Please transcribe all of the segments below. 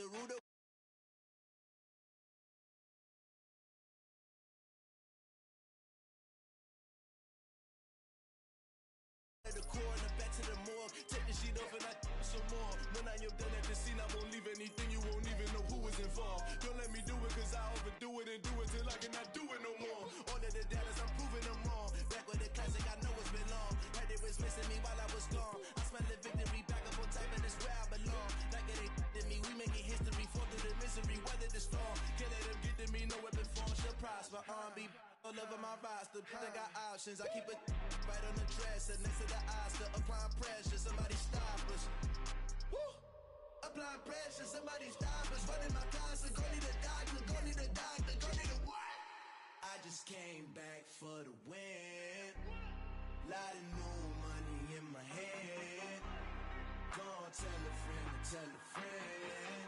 the root of the coroner, back to the morgue. Take the sheet off and I some more. When I am done at the scene, I won't leave anything. You won't even know who was involved. Don't let me do it, cause I overdo it and do it till I cannot do it no more. All of the Dallas, I'm proving them wrong. Back with the classic, I know it's been long. Heard it was missing me while I was gone. I smell the victory, back up on time, and it's where I belong. Like it ain't to me, we making history. Fall through the misery, weather the storm. Can't let them get to me, no weapon form shall prosper. R&B all over my roster, I got options. I keep it right on the dresser, next to the Oscar, applying pressure. Somebody stop us. Woo! Applying pressure, somebody stop us. Running my concert, go need a doctor, go need a doctor, go need a what? I just came back for the win. Lot of new money in my hand. Gonna tell a friend to tell a friend.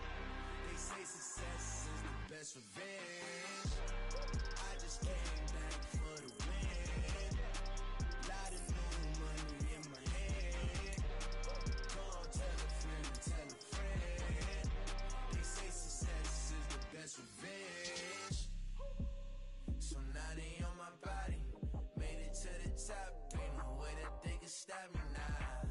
They say success is the best revenge. I just came back for the win. Lot of new money in my hand. Gonna tell a friend to tell a friend. They say success is the best revenge. So now they on my body. Made it to the top. Ain't no way that they can stop me now.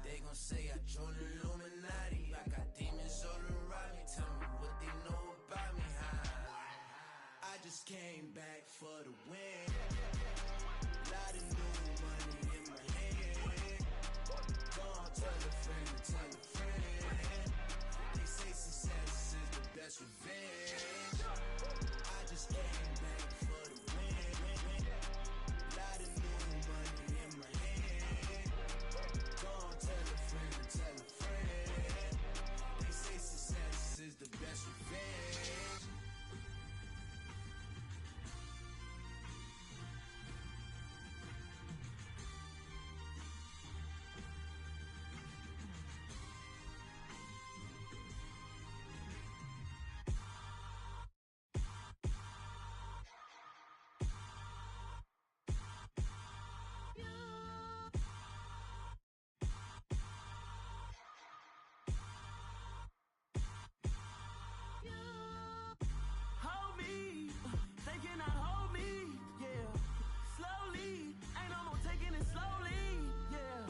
They gon' say I joined the Illuminati. I got demons all around me. Tell me what they know about me, huh? I just came back for the win. Lot of new money in my hand. Gonna tell a friend to tell a friend. They say success is the best revenge. I just came back for the win. Lot of new money in my hand. Gonna tell a friend to tell a friend. They say success is the best revenge. Hold me, they cannot hold me, yeah. Slowly, ain't no more taking it slowly, yeah.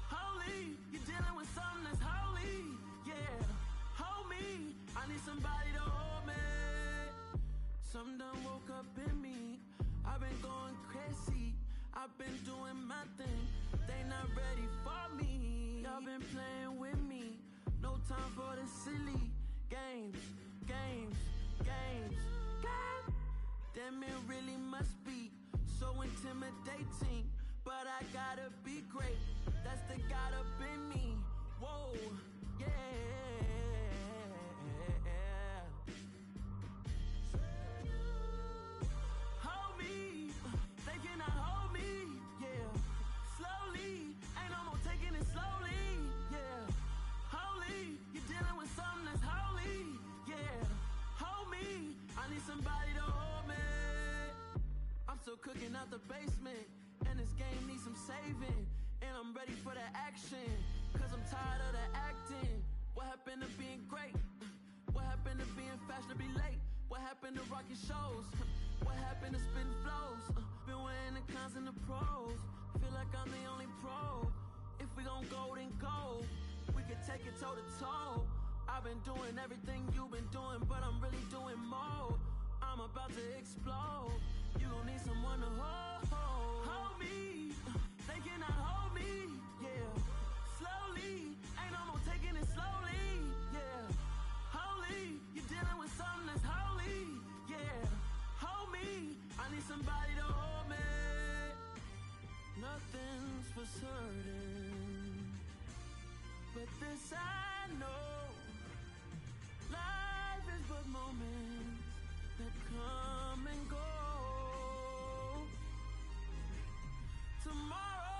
Holy, you're dealing with something that's holy, yeah. Hold me, I need somebody to hold me. Something done woke up in me. I've been going crazy, I've been doing my thing. They not ready for me. Y'all been playing with me. No time for the silly games, games, games, games. Damn, it really must be so intimidating. But I gotta be great. That's the God up in me. Whoa, yeah. Hold me, they cannot hold me, yeah. Slowly, ain't no more taking it slowly, yeah. Holy, you're dealing with something that's holy, yeah. Hold me, I need somebody to hold me. I'm still cooking out the basement, and this game needs some saving. And I'm ready for the action, cause I'm tired of the acting. What happened to being great? What happened to being fashionably late? What happened to rocking shows? What happened to spitting flows? Been wearing the cons and the pros. Feel like I'm the only pro. If we gon' go, then go. We could take it toe to toe. I've been doing everything you've been doing, but I'm really doing more. I'm about to explode. You gon' need someone to hold. Hold me, they cannot hold me, yeah. Slowly, ain't no more taking it slowly, yeah. Holy, you're dealing with something that's holy, yeah. Hold me, I need somebody to hold me. Nothing's for certain, but this I know. Life is but moments that come and go. Tomorrow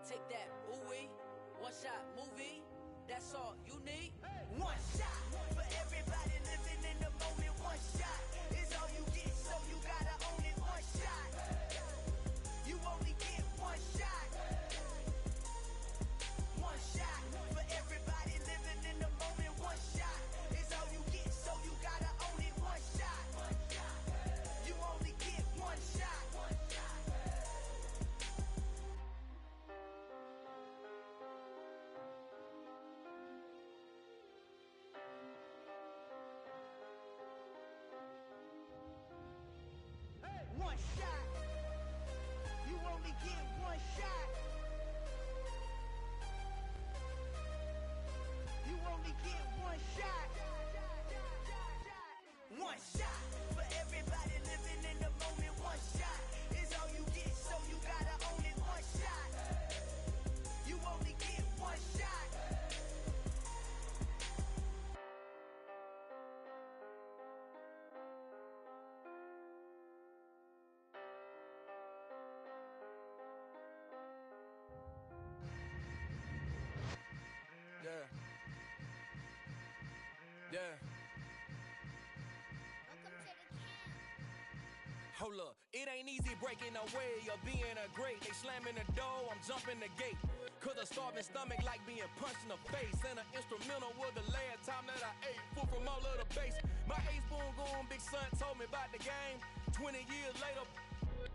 Take that, ooh-wee. One shot movie, that's all you need. One shot for everybody living in the moment. One shot is all you get, so you gotta own it. One shot, you only get one shot. One shot for everybody living in the moment. One shot is all you get, so you gotta own it. One shot, you only get one shot. One shot, you only get one shot. You only get one shot. One shot for everybody living in the moment. One shot is all you get, so you gotta own it. One shot, you only get one shot. Yeah. Yeah. Hold up, it ain't easy breaking away or being a great. They slamming the door, I'm jumping the gate. Cause a starving stomach like being punched in the face. And an instrumental was the last time that I ate. Food from all of the bass. My ace boom goon, big son told me about the game. 20 years later,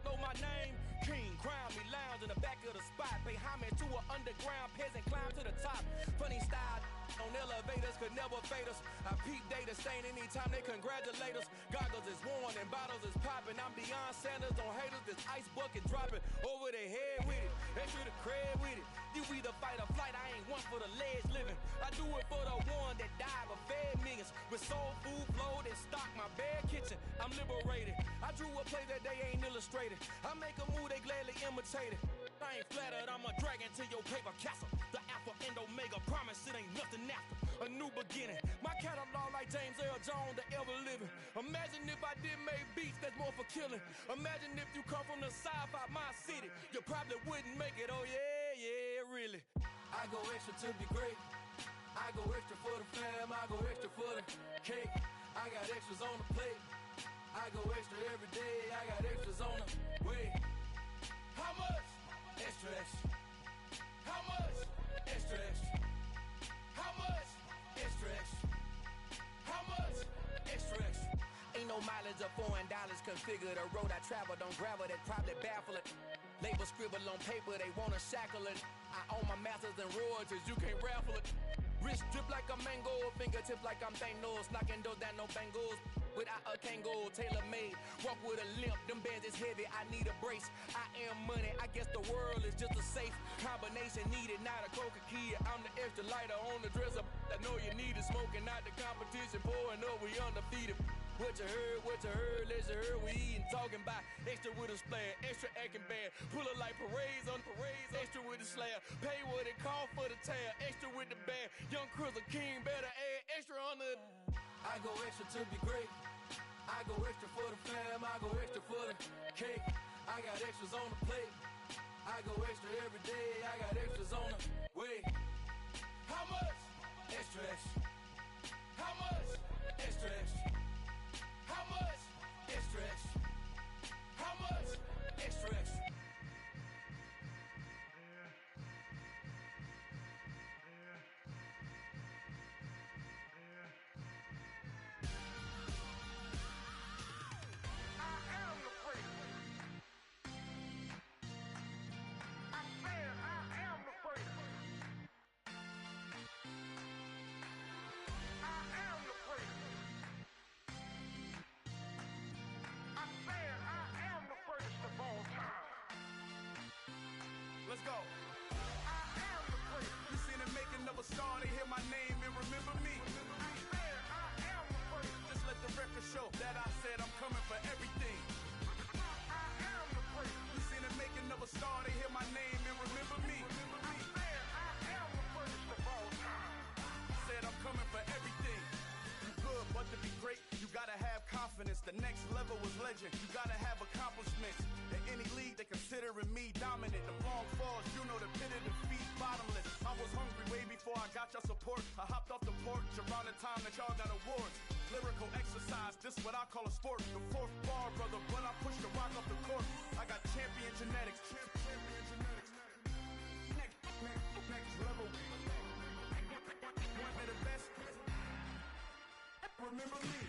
know my name. King, crown me, lounge in the back of the spot. Pay homage to an underground peasant, climb to the top. Funny style on elevators could never fade us. I peep data stain anytime they congratulate us. Goggles is worn and bottles is popping. I'm Deion Sanders on haters, this ice bucket dropping over their head with it. Extra the cred with it. You either fight or flight, I ain't one for the ledge living. I do it for the one that died but fed millions. With soul food flowed and stocked my bad kitchen. I'm liberated. I drew a play that they ain't illustrated. I make a move, they gladly imitate it. I ain't flattered, I'm a dragon to your paper castle. The Alpha and Omega, promise it ain't nothing after. A new beginning. My catalog like James Earl Jones, the ever living. Imagine if I did make beats that's more for killing. Imagine if you come from the south out my city. You probably wouldn't make it, oh yeah, really. I go extra to be great. I go extra for the fam, I go extra for the cake. I got extras on the plate. I go extra every day, I got extras on the way. How much? Extra, extra. How much? Extra, extra. How much? Extra, extra. How much? Extra, extra. Ain't no mileage of $4 configure the road I travel. Don't gravel, that probably baffle it. Label scribble on paper, they wanna shackle it. I own my masters and royalties, you can't raffle it. Wrist drip like a mango, fingertips like I'm Thanos. Knocking doors down, no bangles. Without a Kango, tailor-made. Walk with a limp, them bands is heavy, I need a brace. I am money, I guess the world is just a safe combination needed, not a coca key. I'm the extra lighter on the dresser. I know you need it, smoking out the competition, pouring up, we undefeated. What you heard, let's heard, we eating, talking about extra with a splash, extra acting bad. Pull it like parades on parades, extra with the slab. Pay what it cost for the tab, extra with the band. Young Cruiser King, better add extra on the. I go extra to be great. I go extra for the fam, I go extra for the cake. I got extras on the plate. I go extra every day, I got extras on the way. How much? Extra, extra. How much? Extra, extra. How much? Extra, extra. How much? Extra, extra. Let's go. I am the first. You seen the making of a star, they hear my name and remember me. I am the first. Just let the record show that I said I'm coming for everything. I am the first. You seen the making of a star, they hear my name and remember me. I am the first of all time. Said I'm coming for everything. You good, but to be great, you gotta have confidence. The next level was legend. You gotta have accomplishments. In any league, they considering me dominant. The long falls, you know the pit of got your support. I hopped off the porch around the time that y'all got awards. Lyrical exercise, this what I call a sport. The fourth bar, brother, when I push the rock off the court. I got champion genetics. Next level. One of the best. Remember me.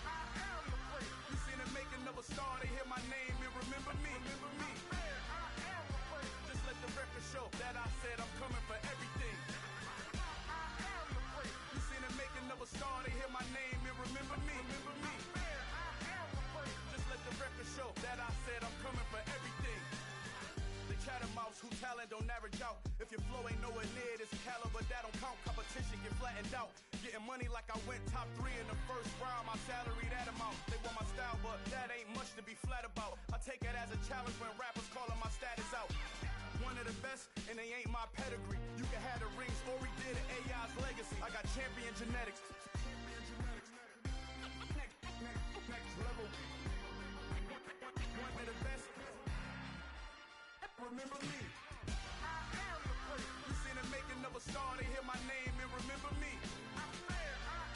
I am the great. You seen the making of a star, they hear my name and remember me. Remember me. I am the great. Just let the record show that I said I'm coming for everything. I am the great. You seen the making of a star, they hear my name and remember me. Remember me. I am the great. Just let the record show that I said I'm coming for everything. The chattermouths who talent don't average out. If your flow ain't nowhere near this caliber, that don't count. Competition get flattened out. Getting money like I went top 3 in the first round. My salary that amount. They want my style, but that ain't much to be flat about. I take it as a challenge when rappers calling my status out. One of the best, and they ain't my pedigree. You can have the rings, or we did it, AI's legacy. I got champion genetics. Next level. One of the best. Remember me. I am the great. You seen the making of a star, they hear my name and remember me. I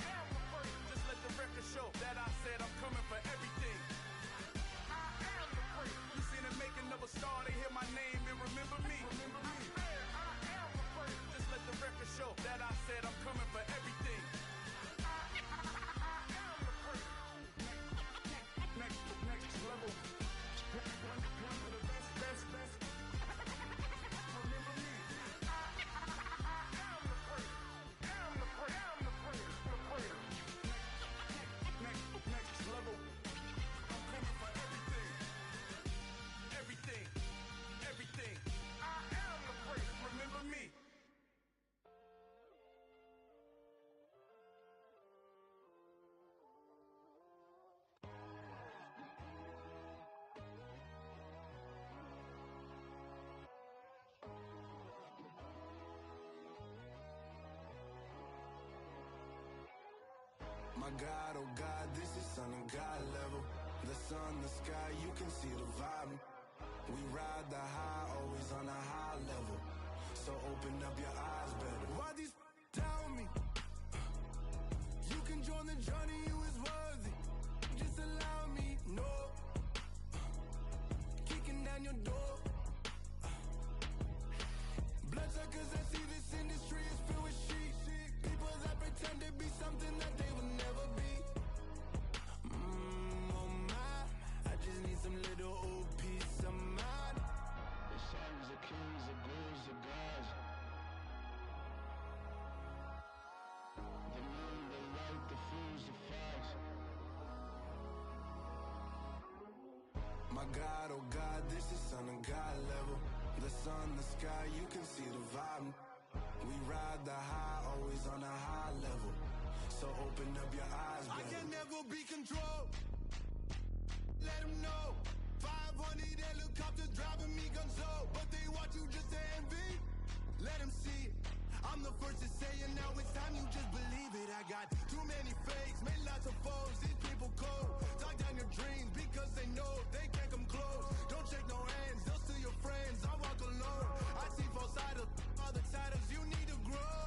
am the great. Just let the record show that I said I'm coming for everything. I am the great. You seen the making of a star, they hear my name and remember me. Remember me. I am the great. Just let the record show that I said I'm coming for everything. I am the great. Next level. One of the best. Remember me. I am the great. Am the great. Next level. I'm coming for everything. Everything. I am the great. Remember me. My God, oh God, this is Son of God level. The sun, the sky, you can see the vibe. We ride the high, always on a high level. So open up your eyes better. Why these tell me? You can join the journey, you is worthy. Just allow me, no. Kicking down your door. Bloodsuckers, I see this industry is filled with shit. People that pretend to be something that they will never be. Oh my, I just need some little old peace of mind. The sons of kings, the ghouls, the gods. The moon, the light, the fools, the facts. My God, oh God, this is Son of God level. The sun, the sky, you can see the vibe. We ride the high, always on a high level. So open up your eyes, baby. I can never be controlled. Let them know. 500 helicopters driving me gonzo. But they watch you just to envy. Let them see it. I'm the first to say it, now it's time you just believe it. I got too many fakes, made lots of foes. These people cold. Talk down your dreams because they know they can't come close. Don't shake no hands, they'll steal your friends. I walk alone. I see false idols, other titles, you need to grow.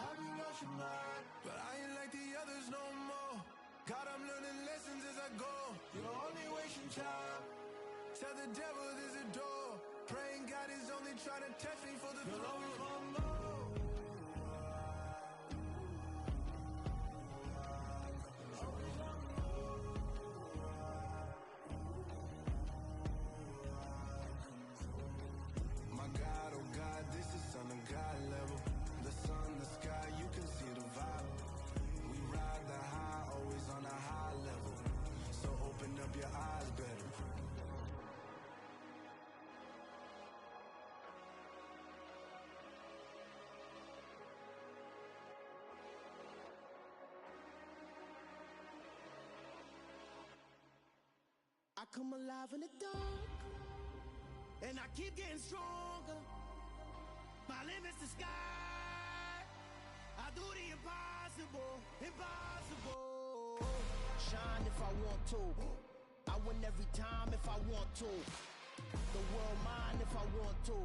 I've been watching mine, but I ain't like the others no more. God, I'm learning lessons as I go. You're only wasting time. Tell the devil there's a door. Praying God is only trying to test me for the throne. You'll always want more. My God, oh God, this is Son of God level. The sun, the sky, you can see the vibe. We ride the high, always on a high level. So open up your eyes better. I come alive in the dark, and I keep getting stronger. My limit's the sky. I do the impossible, impossible. Shine if I want to. I win every time if I want to. The world mine if I want to.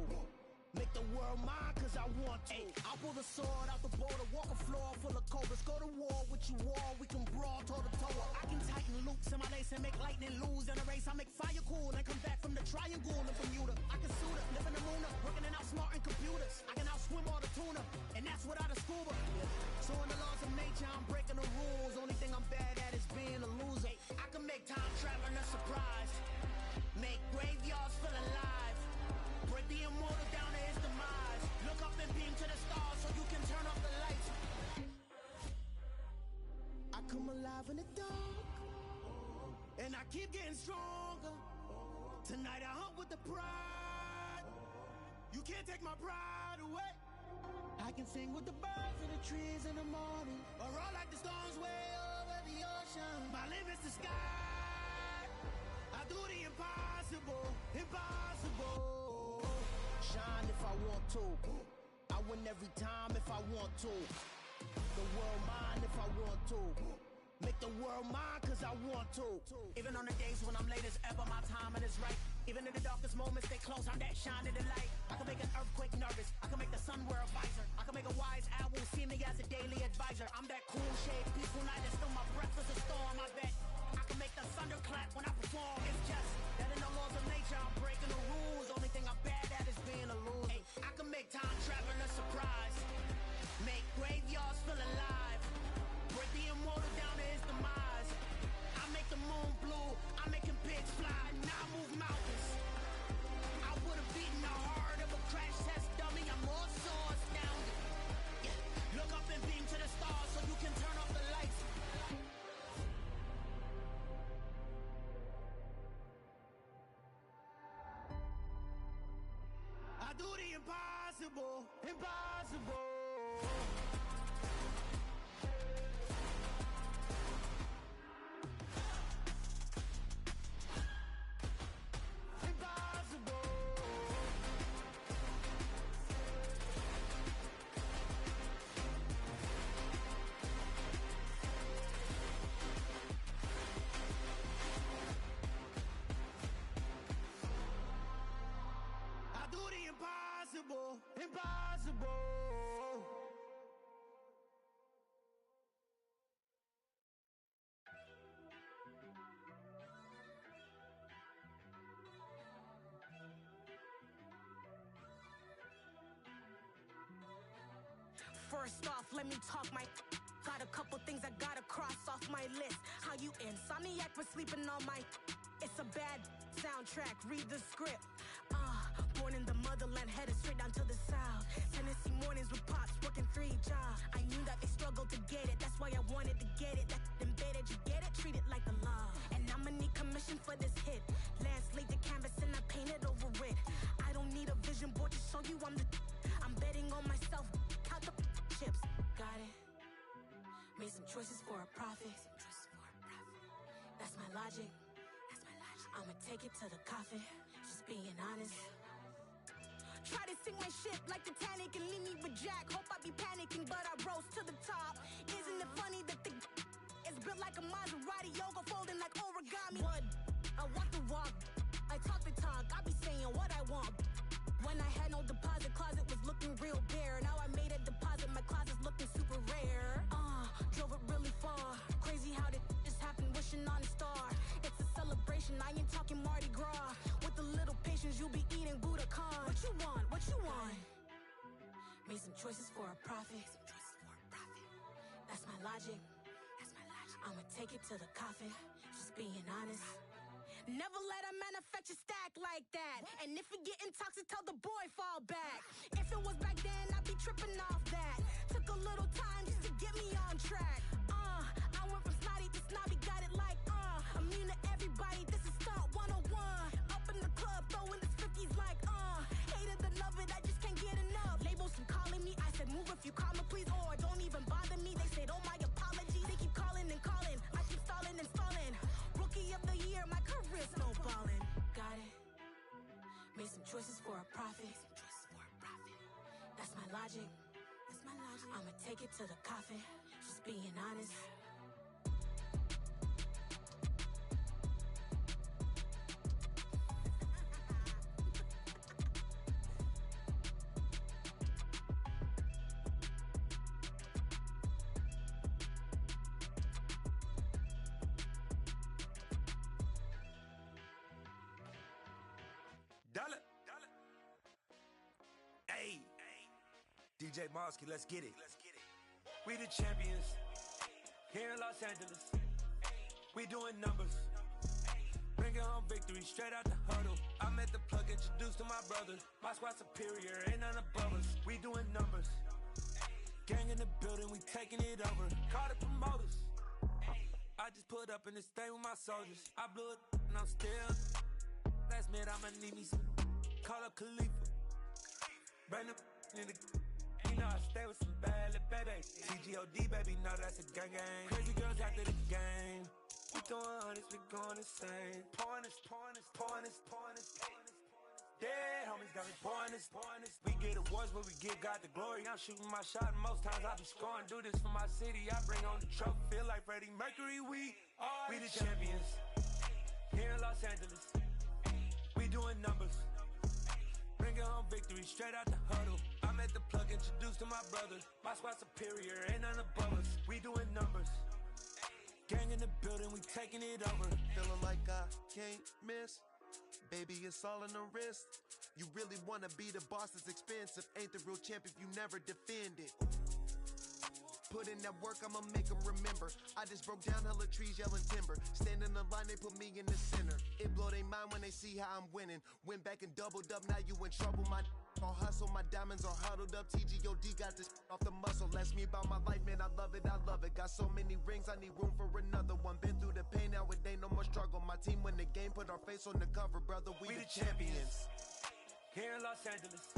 Make the world mine cause I want to. Ay, I'll pull the sword out the border, walk a floor full of cobras. Go to war with you all, we can brawl toe to toe. I can tighten loops in my lace and make lightning lose in a race. I make fire cool and come back from the triangle in Bermuda. I can suit up, live in the moon up, working and outsmarting computers. I can outswim all the tuna, and that's without a scuba. So in the laws of nature, I'm breaking the rules. Only thing I'm bad at is being a loser. Ay, I can make time traveling a surprise, make graveyards feel alive, break the immortal down to his demise. Look up and beam to the stars so you can turn off the lights. I come alive in the dark, and I keep getting stronger. Tonight I hunt with the pride. You can't take my pride away. I can sing with the birds and the trees in the morning, or roll like the storms way over the ocean. My limit's the sky. I do the impossible, impossible. Shine if I want to. I win every time if I want to. The world mine if I want to. Make the world mine cause I want to. Even on the days when I'm late as ever, my timing is right. Even in the darkest moments, stay close, I'm that shining the light. I can make an earthquake nervous, I can make the sun wear a visor. I can make a wise owl see me as a daily advisor. I'm that cool shade, peaceful night, and still my breath is a storm. I bet I can make the thunder clap when I perform. It's just that in the laws of nature, I'm breaking the rules. Only thing I'm bad at is being a loser. Ay, I can make time traveling a surprise, make graveyards feel alive, break the immortal down to his demise. I make the moon blue, I'm making pigs fly, now I move mountains. I would've beaten the heart of a crash test dummy, I'm more so astounded. Yeah. Look up and beam to the stars so you can turn off the lights. I do the impossible, impossible. Impossible, impossible. First off, let me talk my. Got a couple things I gotta cross off my list. How you insomniac for sleeping on my. It's a bad soundtrack, read the script. Born in the motherland, headed straight down to the south. Tennessee mornings with pops, working 3 jobs. I knew that they struggled to get it, that's why I wanted to get it. That embedded, you get it, treat it like a law. And I'ma need commission for this hit. Lance laid the canvas and I painted over it. I don't need a vision board to show you I'm the. I'm betting on myself, count the chips. Got it. Made some choices for a profit. That's my logic. I'ma take it to the coffin, just being honest. Try to sing my shit like Titanic and leave me with Jack. Hope I be panicking, but I rose to the top. Isn't it funny that the is built like a Maserati, yoga folding like origami? What? I walk the walk, I talk the talk, I be saying what I want. When I had no deposit, closet was looking real bare. Now I made a deposit, my closet's looking super rare. Drove it really far. Crazy how did this happen, wishing on a star. It's a celebration, I ain't talking Mardi Gras. With a little patience, you'll be eating Budokan. What you want? What you want? Made some choices for a profit. That's my logic. I'ma take it to the coffin, just being honest. Never let a manufacture stack like that. And if it getting toxic, tell the boy fall back. If it was back then, I'd be tripping off that. Took a little time just to get me on track. I went from snotty to snobby, got it like immune to everybody, this is stunt 101. Up in the club, throwing this 50s like hated to love it, I just can't get enough. Labels keep calling me, I said move if you call me please, or don't even bother me. They said oh my apology, they keep calling and calling. I keep stalling and stalling. Rookie of the year, my career's snowballing. Got it. Made some choices for a profit. That's my logic. I'ma take it to the coffin, just being honest. Dollar. Hey. DJ Mosky, let's get it. We the champions. Here in Los Angeles. We doing numbers. Bringing home victory straight out the huddle. I'm at the plug, introduced to my brothers. My squad superior, ain't none above us. We doing numbers. Gang in the building, we taking it over. Call the promoters. I just put up in this thing with my soldiers. I blew it and I'm still. Last minute I'ma need me some. Call up Khalifa. Bring the in the. You know I stay with some bad little baby. TGOD baby, know that's a gang gang. Crazy girls after the game. We doing hundreds, we going insane. Pouring this. Dead homies got me pouring this. We get awards, but we give God the glory. I'm shooting my shot, and most times I be scoring. Do this for my city, I bring on the trophy. Feel like Freddie Mercury, we the champions. Here in Los Angeles, we doing numbers. Bringing home victory straight out the huddle. I'm at the plug, introduced to my brothers. My squad superior, ain't none above us. We doing numbers. Gang in the building, we taking it over. Feeling like I can't miss. Baby, it's all in the wrist. You really wanna be the boss, it's expensive. Ain't the real champ if you never defend it. Put in that work, I'ma make them remember. I just broke down hella trees, yelling timber. Stand in the line, they put me in the center. It blow their mind when they see how I'm winning. Went back and doubled up, now you in trouble. My all hustle, my diamonds are huddled up. TGOD got this off the muscle. Ask me about my life, man, I love it. Got so many rings, I need room for another one. Been through the pain, now it ain't no more struggle. My team win the game, put our face on the cover, brother. We the champions. Here in Los Angeles,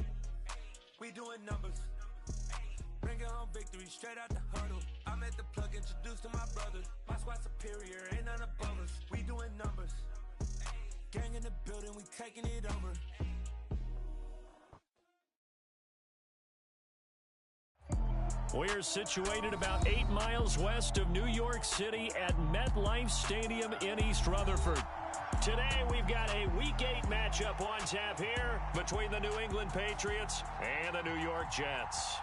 we doing numbers. Bringing home victory straight out the huddle. I'm at the plug, introduced to my brothers. My squad superior, ain't none above us. We doing numbers. Gang in the building, we taking it over. We're situated about 8 miles west of New York City at MetLife Stadium in East Rutherford. Today, we've got a Week 8 matchup on tap here between the New England Patriots and the New York Jets.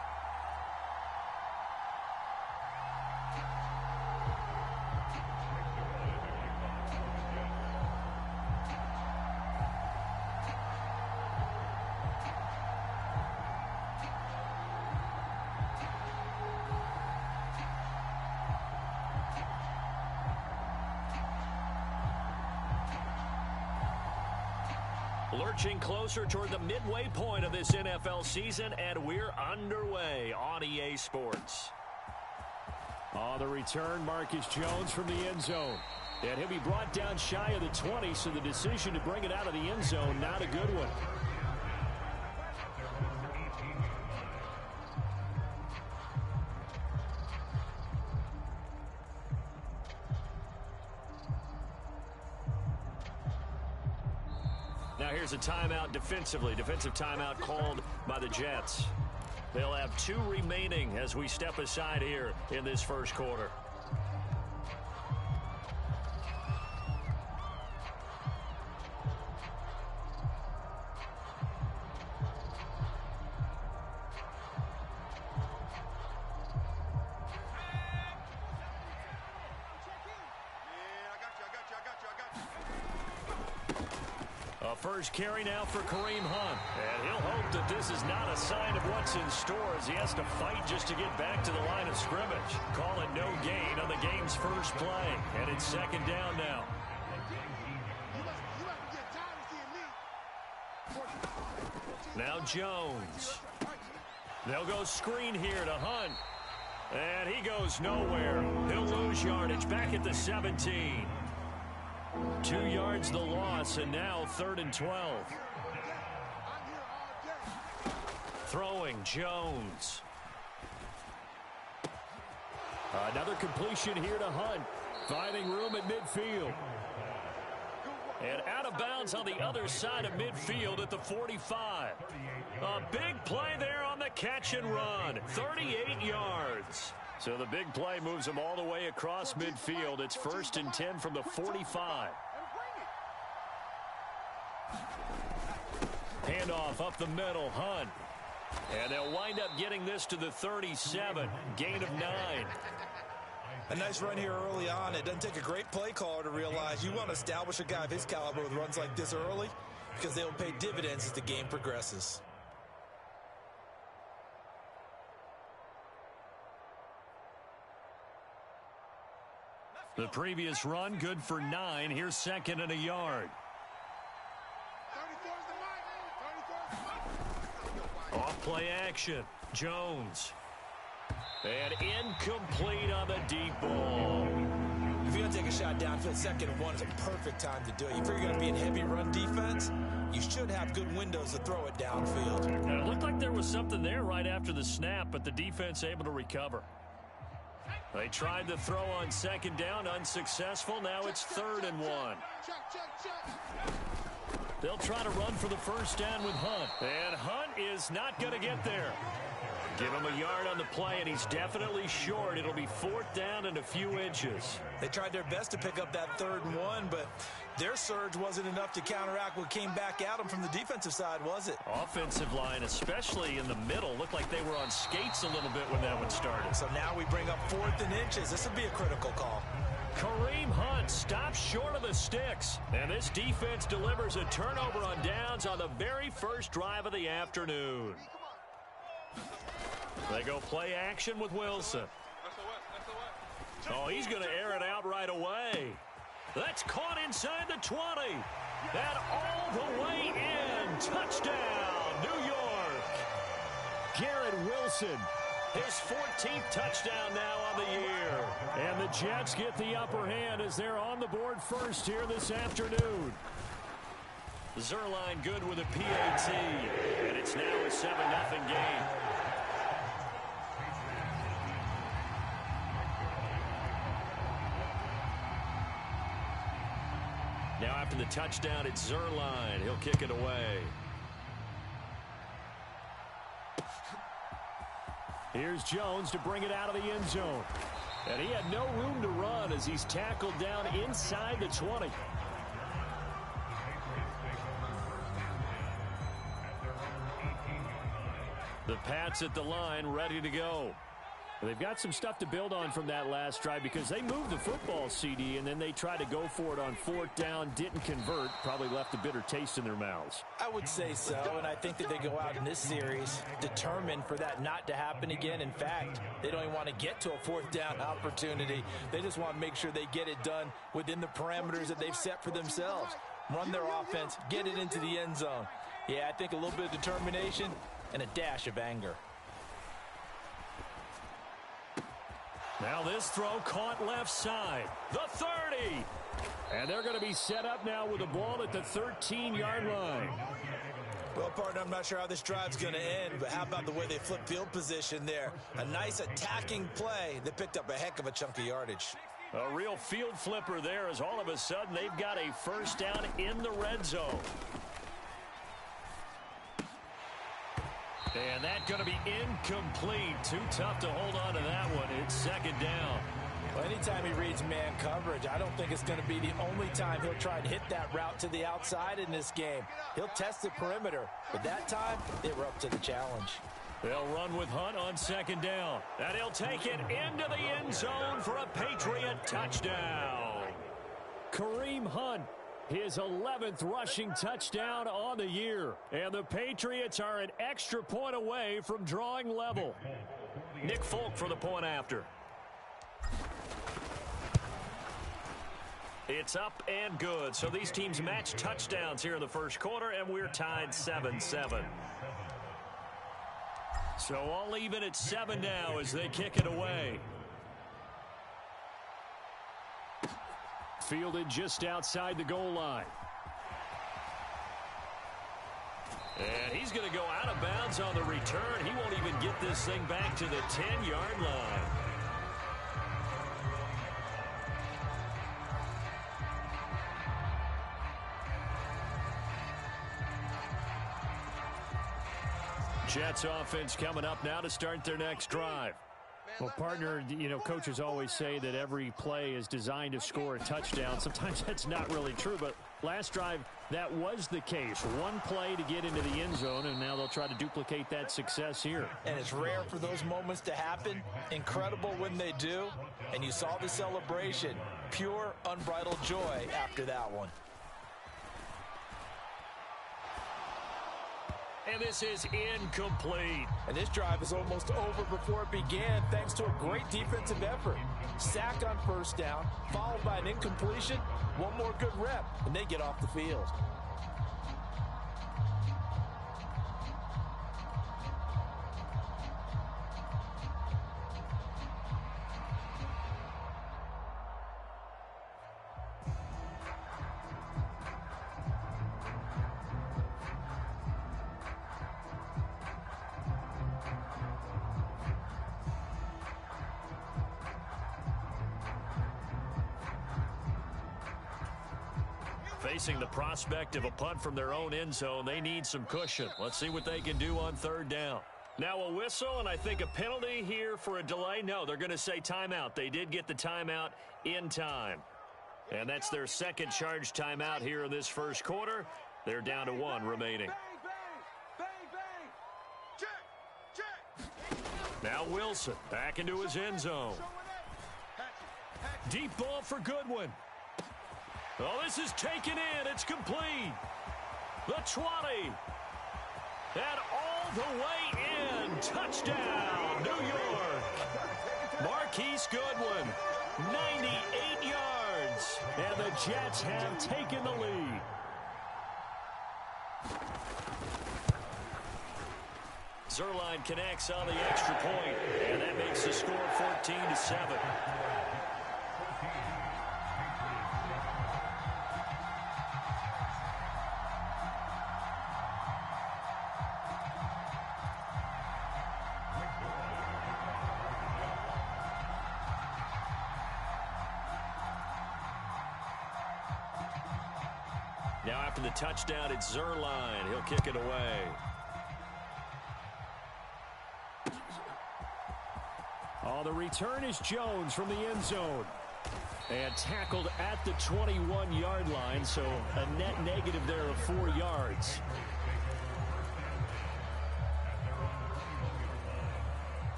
Lurching closer toward the midway point of this NFL season, and we're underway on EA Sports. On the return, Marcus Jones from the end zone. And he'll be brought down shy of the 20, so the decision to bring it out of the end zone, not a good one. Now here's a timeout defensively. Defensive timeout called by the Jets. They'll have 2 remaining as we step aside here in this first quarter. First carry now for Kareem Hunt. And he'll hope that this is not a sign of what's in store as he has to fight just to get back to the line of scrimmage. Call it no gain on the game's first play. And it's second down now. Now Jones. They'll go screen here to Hunt. And he goes nowhere. He'll lose yardage back at the 17. 2 yards the loss, and now 3rd and 12. Throwing Jones. Another completion here to Hunt. Finding room at midfield. And out of bounds on the other side of midfield at the 45. A big play there on the catch and run. 38 yards. So the big play moves him all the way across midfield. It's 1st and 10 from the 45. Handoff up the middle, Hunt. And they'll wind up getting this to the 37. Gain of 9. A nice run here early on. It doesn't take a great play caller to realize you want to establish a guy of his caliber with runs like this early. because they will pay dividends as the game progresses. The previous run, good for 9. Here's second and a yard. Off play action. Jones. And incomplete on the deep ball. If you're going to take a shot downfield, 2nd and 1 is a perfect time to do it. If you're going to be in heavy run defense, you should have good windows to throw it downfield. And it looked like there was something there right after the snap, but the defense able to recover. They tried to throw on 2nd down, unsuccessful. Now it's 3rd and 1. They'll try to run for the first down with Hunt. And Hunt is not going to get there. Give him a yard on the play, and he's definitely short. It'll be 4th down and a few inches. They tried their best to pick up that 3rd and 1, but their surge wasn't enough to counteract what came back at them from the defensive side, was it? Offensive line, especially in the middle, looked like they were on skates a little bit when that one started. So now we bring up 4th and inches. This would be a critical call. Kareem Hunt stops short of the sticks, and this defense delivers a turnover on downs on the very first drive of the afternoon. They go play action with Wilson. Oh, he's going to air it out right away. That's caught inside the 20. And all the way in. Touchdown, New York. Garrett Wilson, his 14th touchdown now on the year. And the Jets get the upper hand as they're on the board first here this afternoon. Zuerlein good with a PAT. And it's now a 7-0 game. Now after the touchdown, it's Zuerlein. He'll kick it away. Here's Jones to bring it out of the end zone. And he had no room to run as he's tackled down inside the 20. The Pats at the line, ready to go. They've got some stuff to build on from that last drive because they moved the football, CD, and then they tried to go for it on 4th down, didn't convert, probably left a bitter taste in their mouths. I would say so, and I think that they go out in this series determined for that not to happen again. In fact, they don't even want to get to a 4th down opportunity. They just want to make sure they get it done within the parameters that they've set for themselves. Run their offense, get it into the end zone. Yeah, I think a little bit of determination and a dash of anger. Now this throw caught left side. The 30. And they're going to be set up now with the ball at the 13-yard line. Well, partner, I'm not sure how this drive's going to end, but how about the way they flip field position there? A nice attacking play that picked up a heck of a chunk of yardage. A real field flipper there as all of a sudden they've got a first down in the red zone. And that's going to be incomplete. Too tough to hold on to that one. It's 2nd down. Well, anytime he reads man coverage, I don't think it's going to be the only time he'll try to hit that route to the outside in this game. He'll test the perimeter, but that time they were up to the challenge. They'll run with Hunt on 2nd down. And he'll take it into the end zone for a Patriot touchdown. Kareem Hunt, his 11th rushing touchdown on the year. And the Patriots are an extra point away from drawing level. Nick Folk for the point after. It's up and good. So these teams match touchdowns here in the first quarter, and we're tied 7-7. So all even at 7 now as they kick it away. Fielded just outside the goal line. And he's going to go out of bounds on the return. He won't even get this thing back to the 10-yard line. Jets offense coming up now to start their next drive. Well, partner, you know, coaches always say that every play is designed to score a touchdown. Sometimes that's not really true, but last drive, that was the case. One play to get into the end zone, and now they'll try to duplicate that success here. And it's rare for those moments to happen. Incredible when they do. And you saw the celebration. Pure, unbridled joy after that one. And this is incomplete. And this drive is almost over before it began thanks to a great defensive effort. Sack on first down, followed by an incompletion. One more good rep, and they get off the field. Facing the prospect of a punt from their own end zone, they need some cushion. Let's see what they can do on third down. Now a whistle, and I think a penalty here for a delay. No, they're going to say timeout. They did get the timeout in time. And that's their second charge timeout here in this first quarter. They're down to one remaining. Now Wilson back into his end zone. Deep ball for Goodwin. Oh, this is taken in. It's complete. The 20. And all the way in. Touchdown, New York. Marquise Goodwin, 98 yards. And the Jets have taken the lead. Zuerlein connects on the extra point, and that makes the score 14-7. Now after the touchdown, it's Zuerlein. He'll kick it away. Oh, the return is Jones from the end zone. And tackled at the 21-yard line, so a net negative there of 4 yards.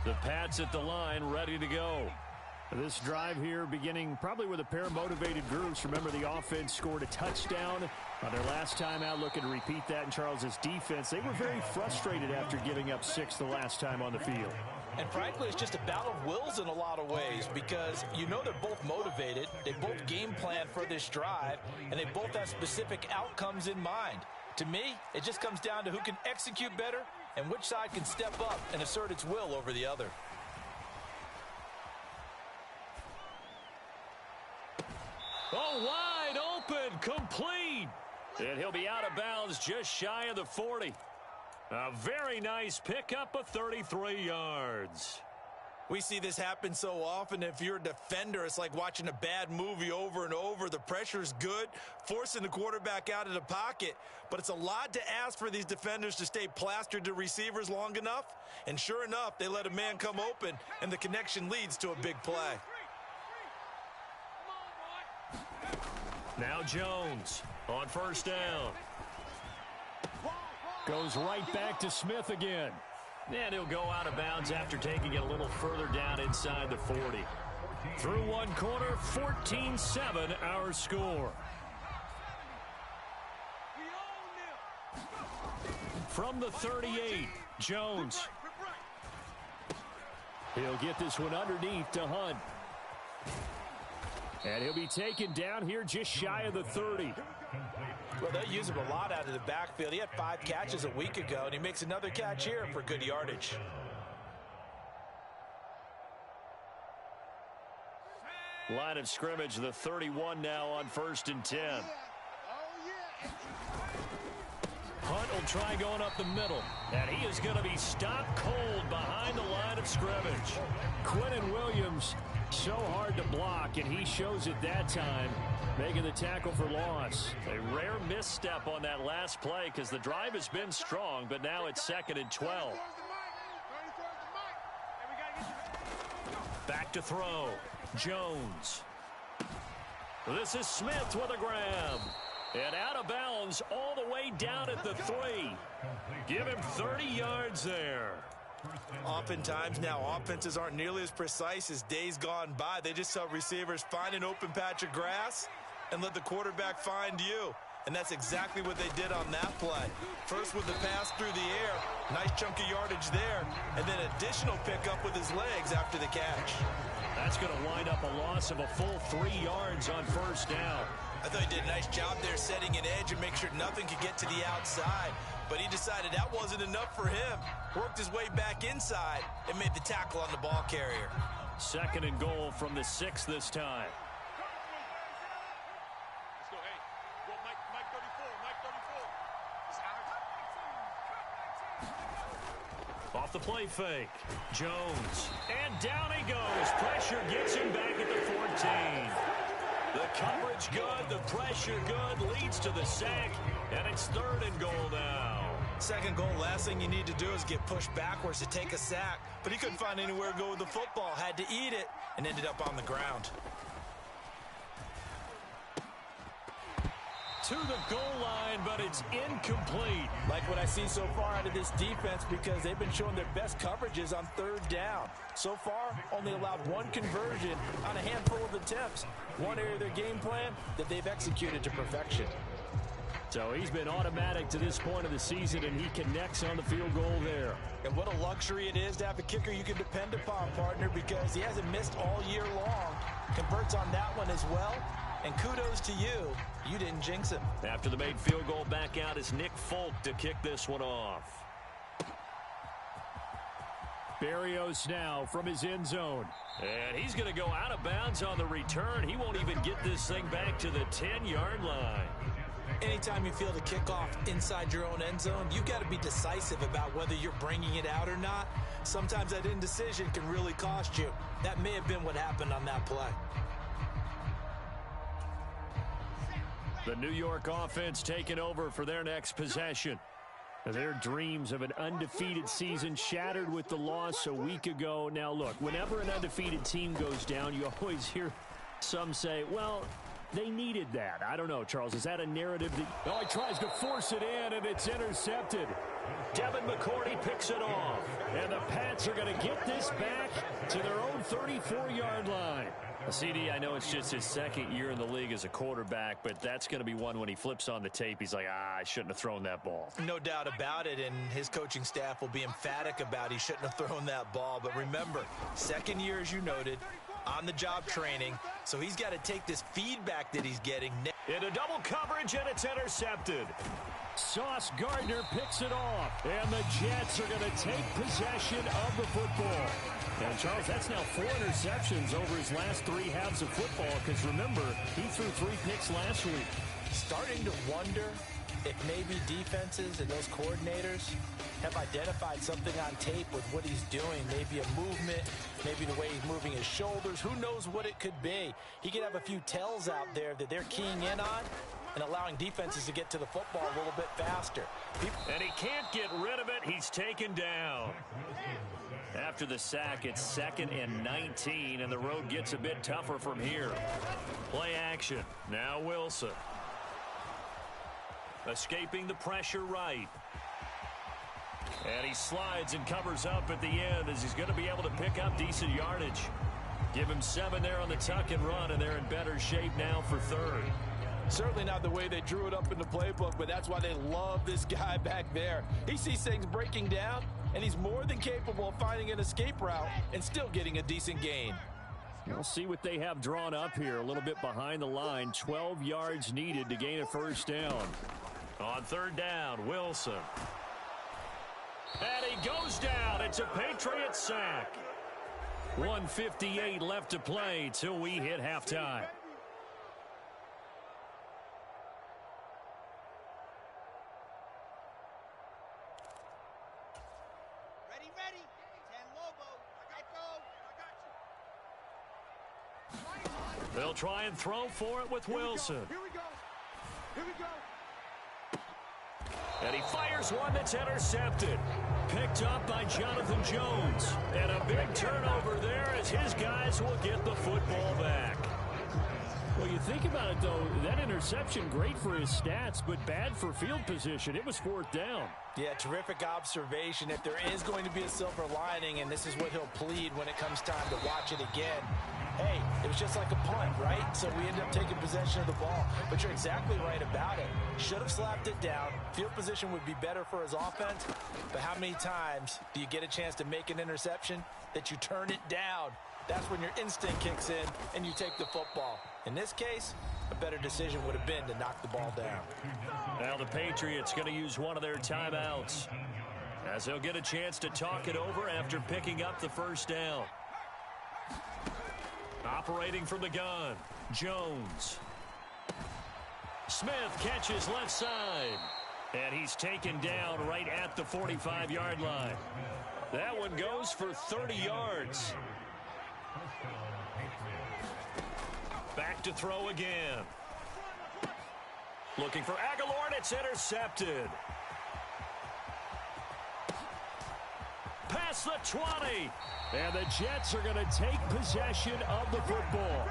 The Pats at the line, ready to go. This drive here beginning probably with a pair of motivated groups. Remember, the offense scored a touchdown on their last time out. Looking to repeat that in Charles's defense. They were very frustrated after giving up 6 the last time on the field. And frankly, it's just a battle of wills in a lot of ways because you know they're both motivated. They both game plan for this drive, and they both have specific outcomes in mind. To me, it just comes down to who can execute better and which side can step up and assert its will over the other. Oh, wide open, complete. And he'll be out of bounds just shy of the 40. A very nice pickup of 33 yards. We see this happen so often. If you're a defender, it's like watching a bad movie over and over. The pressure's good, forcing the quarterback out of the pocket. But it's a lot to ask for these defenders to stay plastered to receivers long enough. And sure enough, they let a man come open, and the connection leads to a big play. Now Jones on first down. Goes right back to Smith again. And he'll go out of bounds after taking it a little further down inside the 40. Through one quarter, 14-7 our score. From the 38, Jones. He'll get this one underneath to Hunt. And he'll be taken down here just shy of the 30. Well, they use him a lot out of the backfield. He had 5 catches a week ago, and he makes another catch here for good yardage. Line of scrimmage, the 31 now on 1st and 10. Hunt will try going up the middle, and he is going to be stopped cold behind the line of scrimmage. Quinnen Williams, so hard to block, and he shows it that time, making the tackle for loss. A rare misstep on that last play because the drive has been strong, but now it's 2nd and 12. Back to throw. Jones. This is Smith with a grab. And out of bounds all the way down at the 3. Give him 30 yards there. Oftentimes now, offenses aren't nearly as precise as days gone by. They just tell receivers, find an open patch of grass and let the quarterback find you. And that's exactly what they did on that play. First with the pass through the air, nice chunk of yardage there, and then additional pickup with his legs after the catch. That's going to wind up a loss of a full 3 yards on first down. I thought he did a nice job there setting an edge and make sure nothing could get to the outside. But he decided that wasn't enough for him. Worked his way back inside and made the tackle on the ball carrier. 2nd and goal from the 6 this time. Let's go. Hey, go Mike 34. Off the play fake. Jones. And down he goes. Pressure gets him back at the 14. The coverage good, the pressure good, leads to the sack, and it's 3rd and goal now. 2nd goal, last thing you need to do is get pushed backwards to take a sack. But he couldn't find anywhere to go with the football, had to eat it, and ended up on the ground. To the goal line, but it's incomplete. Like what I see so far out of this defense, because they've been showing their best coverages on 3rd down. So far, only allowed 1 conversion on a handful of attempts. One area of their game plan that they've executed to perfection. So he's been automatic to this point of the season, and he connects on the field goal there. And what a luxury it is to have a kicker you can depend upon, partner, because he hasn't missed all year long. Converts on that one as well. And kudos to you. You didn't jinx him. After the made field goal, back out is Nick Folk to kick this one off. Berrios now from his end zone. And he's going to go out of bounds on the return. He won't even get this thing back to the 10-yard line. Anytime you field a kickoff inside your own end zone, you've got to be decisive about whether you're bringing it out or not. Sometimes that indecision can really cost you. That may have been what happened on that play. The New York offense taking over for their next possession. Their dreams of an undefeated season shattered with the loss a week ago. Now, look, whenever an undefeated team goes down, you always hear some say, well, they needed that. I don't know, Charles. Is that a narrative that... Oh, he tries to force it in, and it's intercepted. Devin McCourty picks it off. And the Pats are going to get this back to their own 34-yard line. CD, I know it's just his 2nd year in the league as a quarterback, but that's going to be one when he flips on the tape, he's like, I shouldn't have thrown that ball. No doubt about it, and his coaching staff will be emphatic about he shouldn't have thrown that ball. But remember, 2nd year, as you noted, on-the-job training, so he's got to take this feedback that he's getting. Into double coverage, and it's intercepted. Sauce Gardner picks it off, and the Jets are going to take possession of the football. And, Charles, that's now 4 interceptions over his last 3 halves of football, because, remember, he threw 3 picks last week. Starting to wonder if maybe defenses and those coordinators have identified something on tape with what he's doing. Maybe a movement, maybe the way he's moving his shoulders. Who knows what it could be? He could have a few tells out there that they're keying in on and allowing defenses to get to the football a little bit faster. And he can't get rid of it. He's taken down. After the sack, it's 2nd and 19, and the road gets a bit tougher from here. Play action. Now Wilson. Escaping the pressure right. And he slides and covers up at the end as he's going to be able to pick up decent yardage. Give him 7 there on the tuck and run, and they're in better shape now for 3rd. Certainly not the way they drew it up in the playbook, but that's why they love this guy back there. He sees things breaking down, and he's more than capable of finding an escape route and still getting a decent gain. We'll see what they have drawn up here. A little bit behind the line. 12 yards needed to gain a 1st down. On 3rd down, Wilson. And he goes down. It's a Patriot sack. 1:58 left to play till we hit halftime. Ready. 10 Lobo. I got you. They'll try and throw for it with Wilson. Here we go. And he fires one that's intercepted. Picked up by Jonathan Jones. And a big turnover there as his guys will get the football back. Well, you think about it, though, that interception, great for his stats, but bad for field position. It was 4th down. Yeah, terrific observation. If there is going to be a silver lining, and this is what he'll plead when it comes time to watch it again, hey, it was just like a punt, right? So we ended up taking possession of the ball. But you're exactly right about it. Should have slapped it down. Field position would be better for his offense. But how many times do you get a chance to make an interception that you turn it down? That's when your instinct kicks in and you take the football. In this case, a better decision would have been to knock the ball down. Now the Patriots going to use one of their timeouts as they'll get a chance to talk it over after picking up the first down. Operating from the gun, Jones. Smith catches left side. And he's taken down right at the 45-yard line. That one goes for 30 yards. Back to throw again. Looking for Aguilar, and it's intercepted. Past the 20. And the Jets are going to take possession of the football.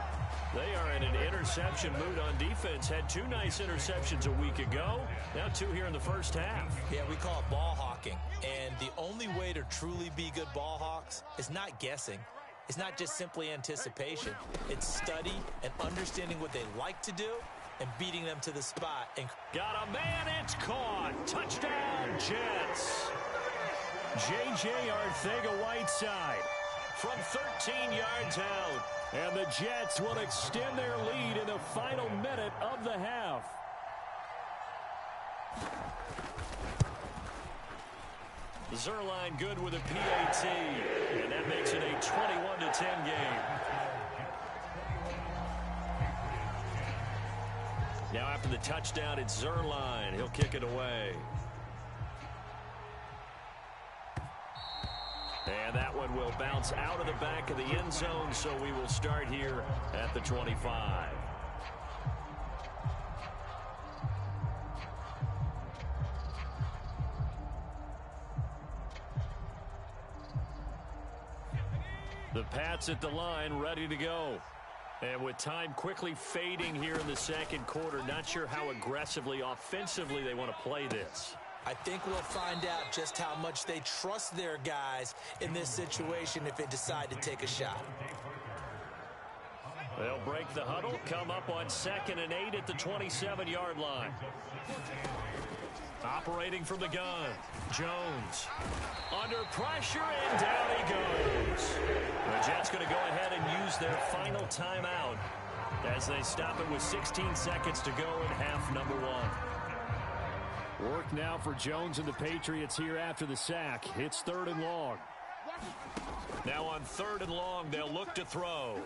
They are in an interception mood on defense. Had 2 nice interceptions a week ago. Now 2 here in the first half. Yeah, we call it ball hawking. And the only way to truly be good ball hawks is not guessing. It's not just simply anticipation. It's study and understanding what they like to do and beating them to the spot. And got a man, it's caught. Touchdown, Jets. J.J. Arcega-Whiteside from 13 yards out. And the Jets will extend their lead in the final minute of the half. Zuerlein good with a PAT, and that makes it a 21-10 game. Now after the touchdown, it's Zuerlein. He'll kick it away. And that one will bounce out of the back of the end zone, so we will start here at the 25. The Pats at the line, ready to go. And with time quickly fading here in the second quarter, not sure how aggressively, offensively they want to play this. I think we'll find out just how much they trust their guys in this situation if they decide to take a shot. They'll break the huddle, come up on 2nd and 8 at the 27-yard line. Operating from the gun, Jones. Under pressure, and down he goes. The Jets going to go ahead and use their final timeout as they stop it with 16 seconds to go in half number 1. Work now for Jones and the Patriots here after the sack. It's 3rd and long. Now on 3rd and long, they'll look to throw.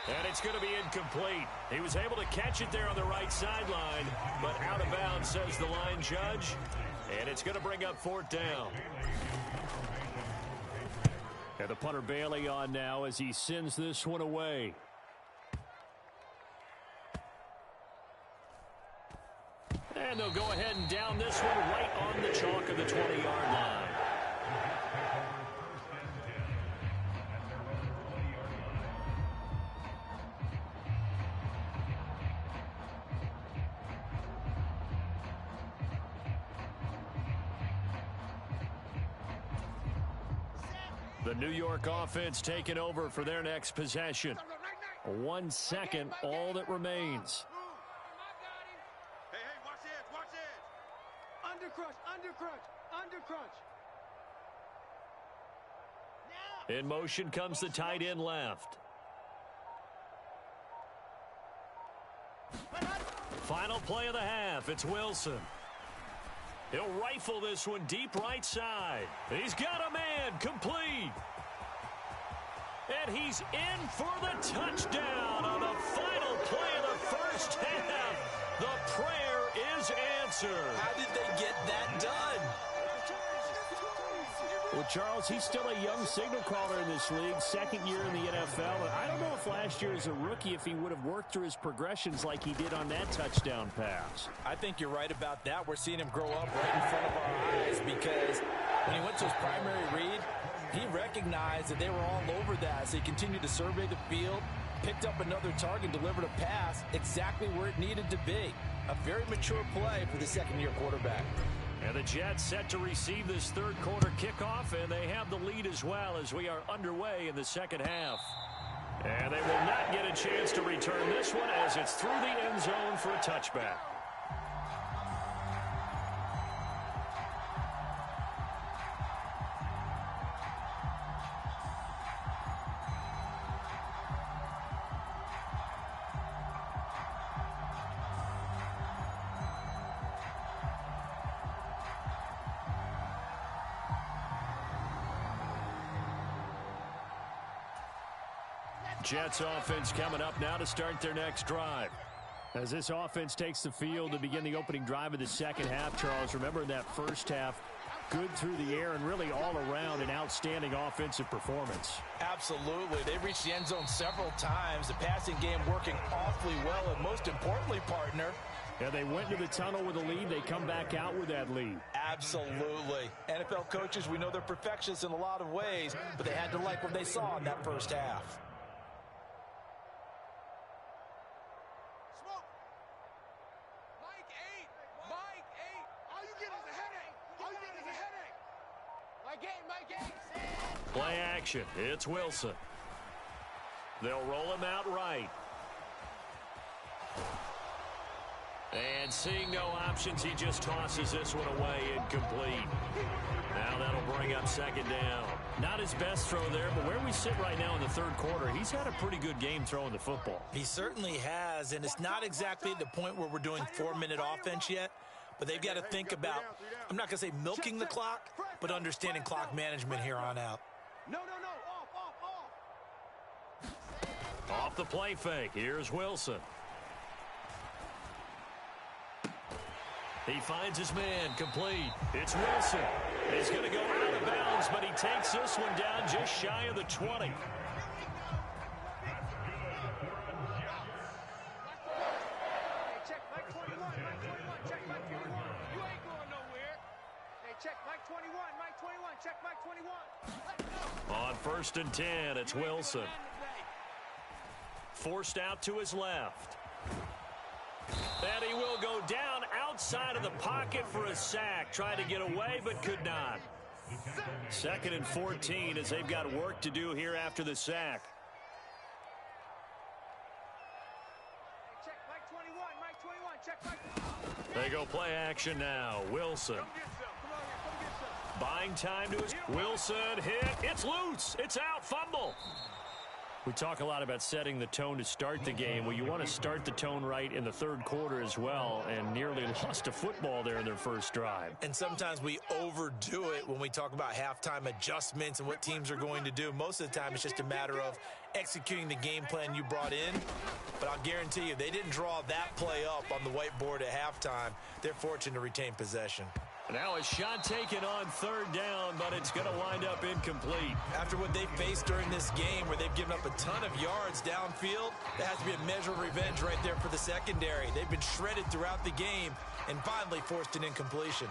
And it's going to be incomplete. He was able to catch it there on the right sideline, but out of bounds, says the line judge. And it's going to bring up 4th down. And the punter Bailey on now as he sends this one away. And they'll go ahead and down this one right on the chalk of the 20-yard line. The New York offense taking over for their next possession. 1 second, all that remains. Hey, watch it. Under crunch. In motion comes the tight end left. Final play of the half. It's Wilson. He'll rifle this one deep right side. He's got a man, complete. And he's in for the touchdown on the final play of the first half. The prayer is answered. How did they get that done? Well, Charles, he's still a young signal caller in this league, 2nd year in the NFL. And I don't know if last year as a rookie, if he would have worked through his progressions like he did on that touchdown pass. I think you're right about that. We're seeing him grow up right in front of our eyes because when he went to his primary read, he recognized that they were all over that. So he continued to survey the field, picked up another target, delivered a pass exactly where it needed to be. A very mature play for the second-year quarterback. And the Jets set to receive this third quarter kickoff, and they have the lead as well as we are underway in the second half. And they will not get a chance to return this one as it's through the end zone for a touchback. Jets offense coming up now to start their next drive. As this offense takes the field to begin the opening drive of the second half, Charles, remember in that first half, good through the air and really all around an outstanding offensive performance. Absolutely. They reached the end zone several times. The passing game working awfully well, and most importantly, partner, yeah, they went to the tunnel with a lead. They come back out with that lead. Absolutely. NFL coaches, we know they're perfectionists in a lot of ways, but they had to like what they saw in that first half. Play action. It's Wilson. They'll roll him out right. And seeing no options, he just tosses this one away incomplete. Now that'll bring up second down. Not his best throw there, but where we sit right now in the third quarter, he's had a pretty good game throwing the football. He certainly has, and it's not exactly at the point where we're doing 4-minute offense yet. But they've got to think about, I'm not going to say milking the clock, but understanding clock management here on out. No, off. Off the play fake. Here's Wilson. He finds his man complete. It's Wilson. He's going to go out of bounds, but he takes this one down just shy of the 20. On 1st and 10, it's Wilson. Forced out to his left. And he will go down outside of the pocket for a sack. Tried to get away, but could not. 2nd and 14 as they've got work to do here after the sack. They go play action now. Wilson. Buying time to his Wilson hit. It's loose. It's out. Fumble. We talk a lot about setting the tone to start the game. Well, you want to start the tone right in the third quarter as well, and nearly lost a football there in their first drive. And sometimes we overdo it when we talk about halftime adjustments and what teams are going to do. Most of the time, it's just a matter of executing the game plan you brought in. But I'll guarantee you, they didn't draw that play up on the whiteboard at halftime. They're fortunate to retain possession. Now a shot taken on 3rd down, but it's going to wind up incomplete. After what they faced during this game where they've given up a ton of yards downfield, that has to be a measure of revenge right there for the secondary. They've been shredded throughout the game and finally forced an incompletion.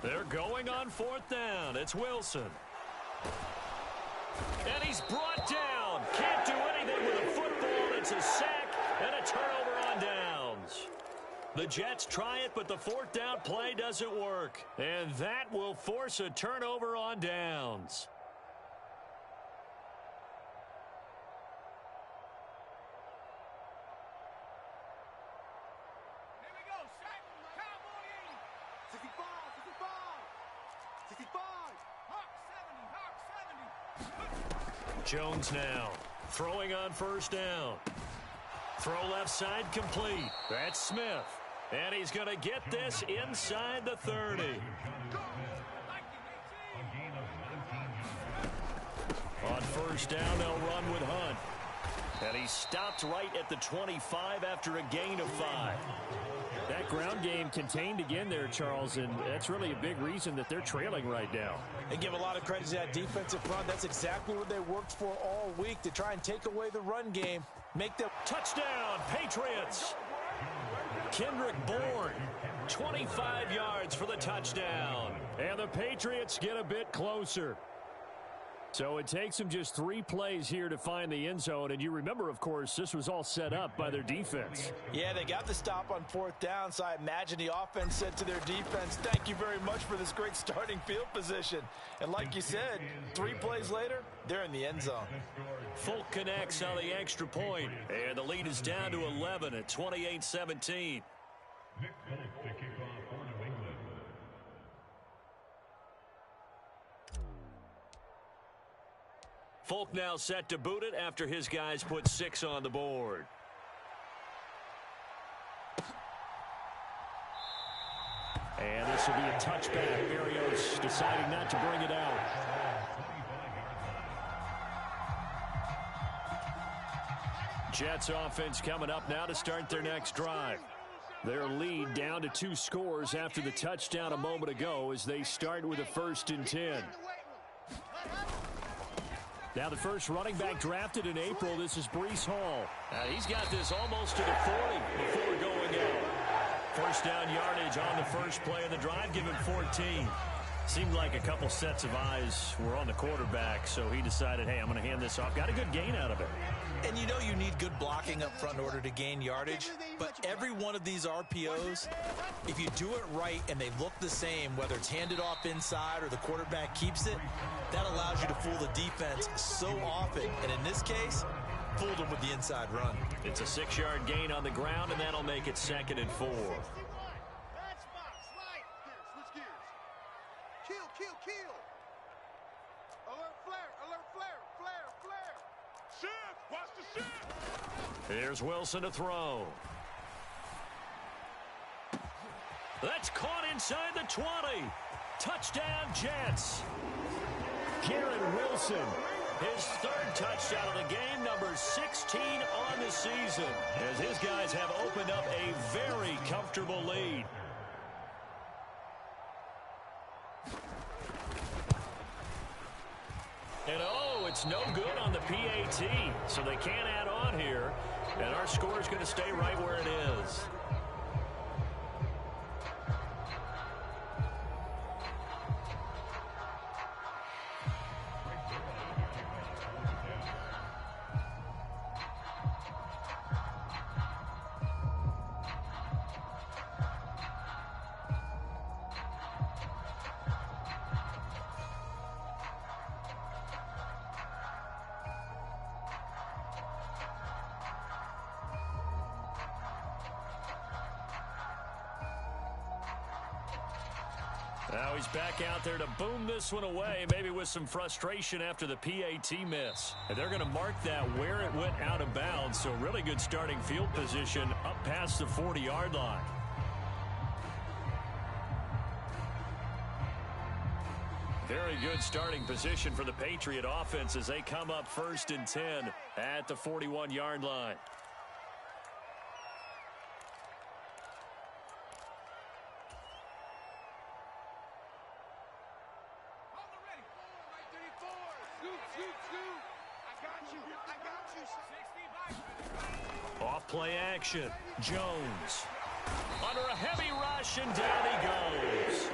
They're going on 4th down. It's Wilson. And he's brought down. Can't do anything with a football. It's a sack and a turnover on downs. The Jets try it, but the 4th down play doesn't work. And that will force a turnover on downs. Jones now throwing on 1st down. Throw left side complete. That's Smith. And he's going to get this inside the 30. On 1st down, they'll run with Hunt. And he stopped right at the 25 after a gain of 5. That ground game contained again there, Charles, and that's really a big reason that they're trailing right now. They give a lot of credit to that defensive front. That's exactly what they worked for all week, to try and take away the run game, make them... Touchdown, Patriots! Kendrick Bourne, 25 yards for the touchdown. And the Patriots get a bit closer. So it takes them just 3 plays here to find the end zone. And you remember, of course, this was all set up by their defense. Yeah, they got the stop on 4th down, so I imagine the offense said to their defense, thank you very much for this great starting field position. And like you said, 3 plays later, they're in the end zone. Folk connects on the extra point, and the lead is down to 11 at 28-17. Folk now set to boot it after his guys put 6 on the board. And this will be a touchback. Berrios deciding not to bring it out. Jets offense coming up now to start their next drive. Their lead down to 2 scores after the touchdown a moment ago as they start with a 1st and 10. Now the first running back drafted in April, this is Breece Hall. He's got this almost to the 40 before going out. First down yardage on the first play of the drive, give him 14. Seemed like a couple sets of eyes were on the quarterback, so he decided, hey, I'm going to hand this off. Got a good gain out of it. And you know you need good blocking up front in order to gain yardage, but every one of these RPOs, if you do it right and they look the same, whether it's handed off inside or the quarterback keeps it, that allows you to fool the defense so often. And in this case, fooled them with the inside run. It's a 6-yard gain on the ground, and that'll make it 2nd and 4. Kill. Alert flare. Shift, watch the shift. Here's Wilson to throw. That's caught inside the 20. Touchdown, Jets. Garrett Wilson. His 3rd touchdown of the game, number 16 on the season, as his guys have opened up a very comfortable lead. And it's no good on the PAT, so they can't add on here, and our score is going to stay right where it is. Now he's back out there to boom this one away, maybe with some frustration after the PAT miss. And they're going to mark that where it went out of bounds, so really good starting field position up past the 40-yard line. Very good starting position for the Patriot offense as they come up 1st and 10 at the 41-yard line. Off play action. Jones. Under a heavy rush, and down he goes.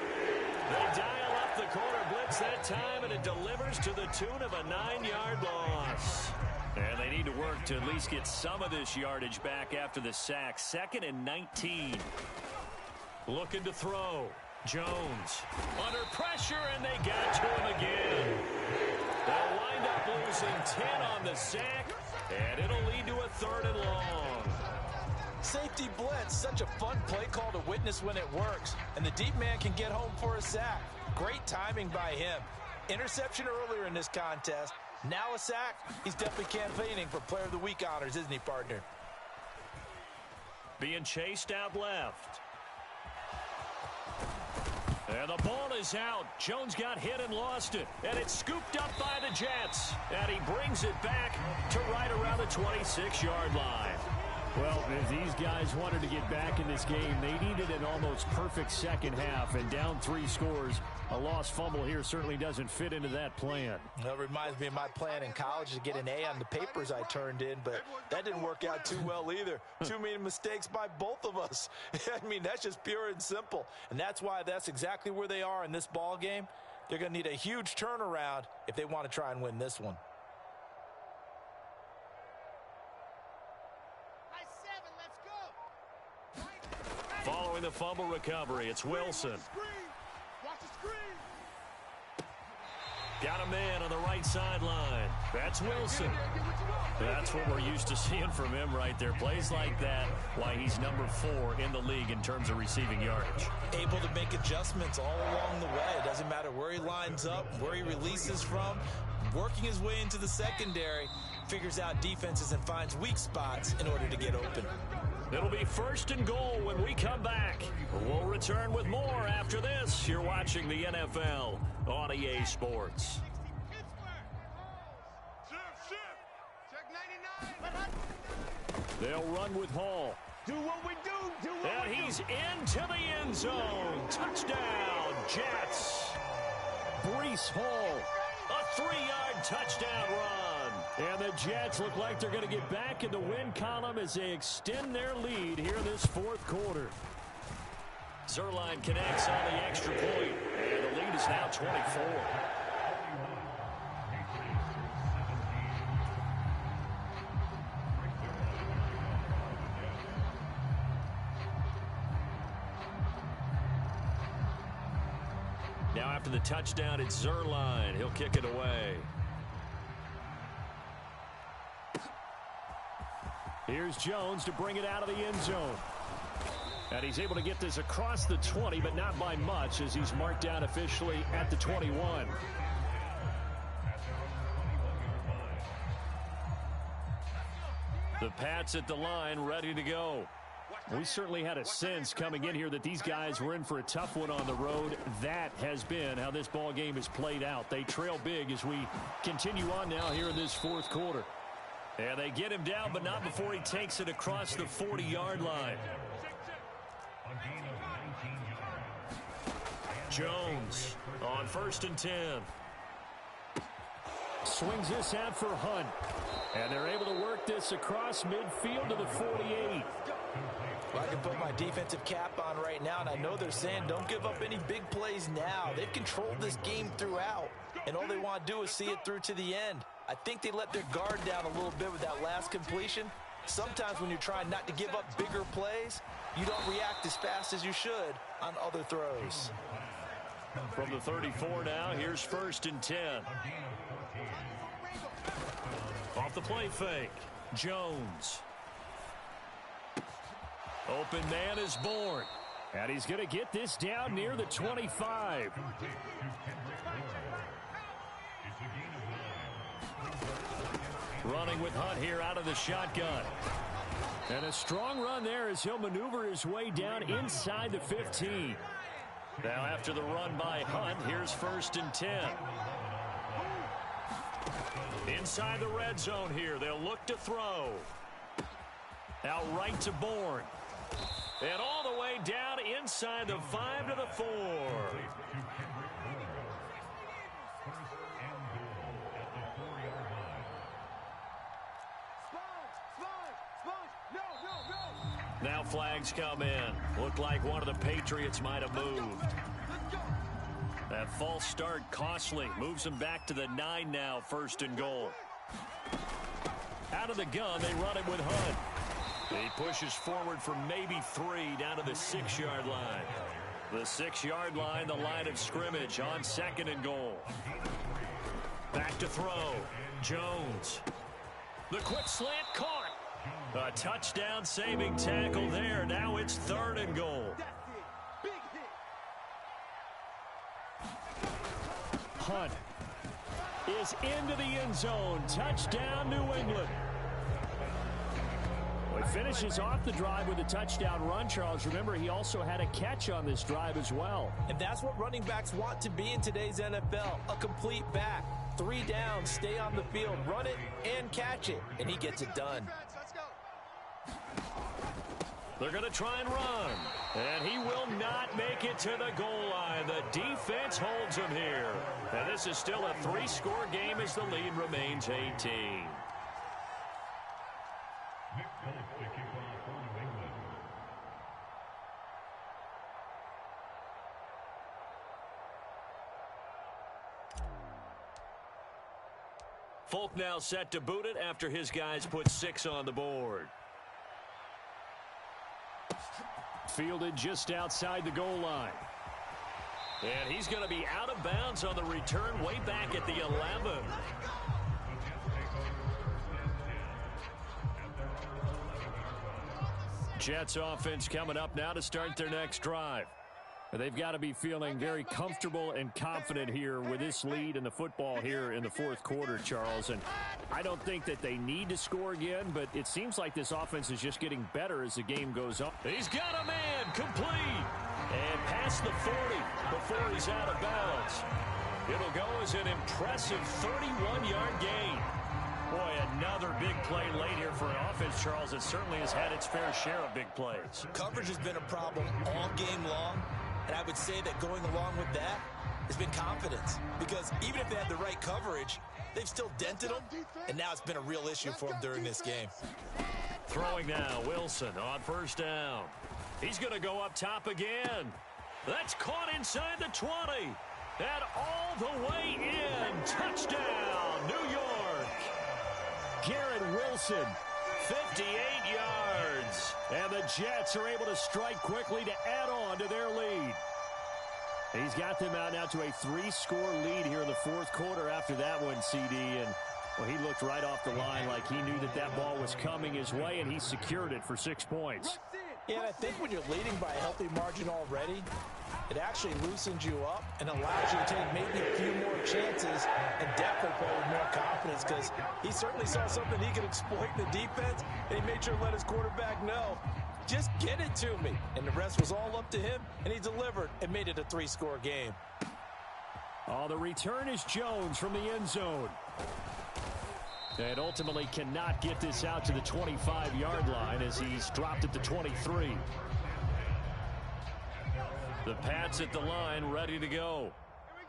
They dial up the corner blitz that time, and it delivers to the tune of a 9-yard loss. And they need to work to at least get some of this yardage back after the sack. 2nd and 19. Looking to throw. Jones. Under pressure, and they got to him again. They'll wind up losing 10 on the sack, and it'll lead to a 3rd and long. Safety blitz, such a fun play call to witness when it works. And the deep man can get home for a sack. Great timing by him. Interception earlier in this contest. Now a sack. He's definitely campaigning for Player of the Week honors, isn't he, partner? Being chased out left. And the ball is out. Jones got hit and lost it. And it's scooped up by the Jets. And he brings it back to right around the 26-yard line. Well, if these guys wanted to get back in this game, they needed an almost perfect second half, and down 3 scores. A lost fumble here certainly doesn't fit into that plan. That reminds me of my plan in college to get an A on the papers I turned in, but that didn't work out too well either. Too many mistakes by both of us. I mean, that's just pure and simple. And that's why that's exactly where they are in this ball game. They're going to need a huge turnaround if they want to try and win this one. Following the fumble recovery, it's Wilson. Watch the screen. Got a man on the right sideline. That's Wilson. That's what we're used to seeing from him right there. Plays like that, why he's number 4 in the league in terms of receiving yardage. Able to make adjustments all along the way. It doesn't matter where he lines up, where he releases from. Working his way into the secondary, figures out defenses and finds weak spots in order to get open. It'll be 1st and goal when we come back. We'll return with more after this. You're watching the NFL on EA Sports. They'll run with Hall. Do what we do. And he's into the end zone. Touchdown, Jets. Breece Hall, a 3-yard touchdown run. And the Jets look like they're going to get back in the win column as they extend their lead here in this 4th quarter. Zuerlein connects on the extra point, and the lead is now 24. Now after the touchdown, it's Zuerlein. He'll kick it away. Here's Jones to bring it out of the end zone. And he's able to get this across the 20, but not by much as he's marked down officially at the 21. The Pats at the line, ready to go. We certainly had a sense coming in here that these guys were in for a tough one on the road. That has been how this ball game has played out. They trail big as we continue on now here in this 4th quarter. And they get him down, but not before he takes it across the 40-yard line. Jones on 1st and 10. Swings this out for Hunt. And they're able to work this across midfield to the 48. Well, I can put my defensive cap on right now, and I know they're saying don't give up any big plays now. They've controlled this game throughout, and all they want to do is see it through to the end. I think they let their guard down a little bit with that last completion. Sometimes when you're trying not to give up bigger plays, you don't react as fast as you should on other throws. From the 34 now, here's 1st and 10. Off the play fake, Jones. Open man is Bourne. And he's going to get this down near the 25. Running with Hunt here out of the shotgun. And a strong run there as he'll maneuver his way down inside the 15. Now after the run by Hunt, here's 1st and 10. Inside the red zone here, they'll look to throw. Out right to Bourne. And all the way down inside the 5 to the 4. Now flags come in. Looked like one of the Patriots might have moved. That false start costly. Moves them back to the 9 now, 1st and goal. Out of the gun, they run it with Hunt. He pushes forward for maybe 3 down to the 6-yard line. The 6-yard line, the line of scrimmage on 2nd and goal. Back to throw. Jones. The quick slant caught. A touchdown saving tackle there. Now it's 3rd and goal. Hunt is into the end zone. Touchdown, New England. Well, he finishes off the drive with a touchdown run, Charles. Remember, he also had a catch on this drive as well. And that's what running backs want to be in today's NFL, a complete back. 3 downs, stay on the field, run it, and catch it. And he gets it done. They're going to try and run. And he will not make it to the goal line. The defense holds him here. And this is still a 3-score game as the lead remains 18. Folk now set to boot it after his guys put 6 on the board. Fielded just outside the goal line. And he's going to be out of bounds on the return way back at the 11. Jets offense coming up now to start their next drive. They've got to be feeling very comfortable and confident here with this lead in the football here in the fourth quarter, Charles. And I don't think that they need to score again, but it seems like this offense is just getting better as the game goes on. He's got a man complete and past the 40 before he's out of bounds. It'll go as an impressive 31-yard gain. Boy, another big play late here for an offense, Charles, that certainly has had its fair share of big plays. Coverage has been a problem all game long. And I would say that going along with that has been confidence. Because even if they had the right coverage, they've still dented them. And now it's been a real issue for them during this game. Throwing now, Wilson on first down. He's going to go up top again. That's caught inside the 20. And all the way in. Touchdown, New York. Garrett Wilson, 58 yards. And the Jets are able to strike quickly to add on to their lead. He's got them out now to a 3-score lead here in the fourth quarter after that one, CD. And well, he looked right off the line like he knew that that ball was coming his way, and he secured it for 6 points. Yeah, and I think when you're leading by a healthy margin already, it actually loosens you up and allows you to take maybe a few more chances and definitely play with more confidence, because he certainly saw something he could exploit in the defense, and he made sure to let his quarterback know, just get it to me. And the rest was all up to him, and he delivered and made it a 3-score game. Oh, the return is Jones from the end zone. And ultimately cannot get this out to the 25-yard line as he's dropped at the 23. The Pats at the line, ready to go.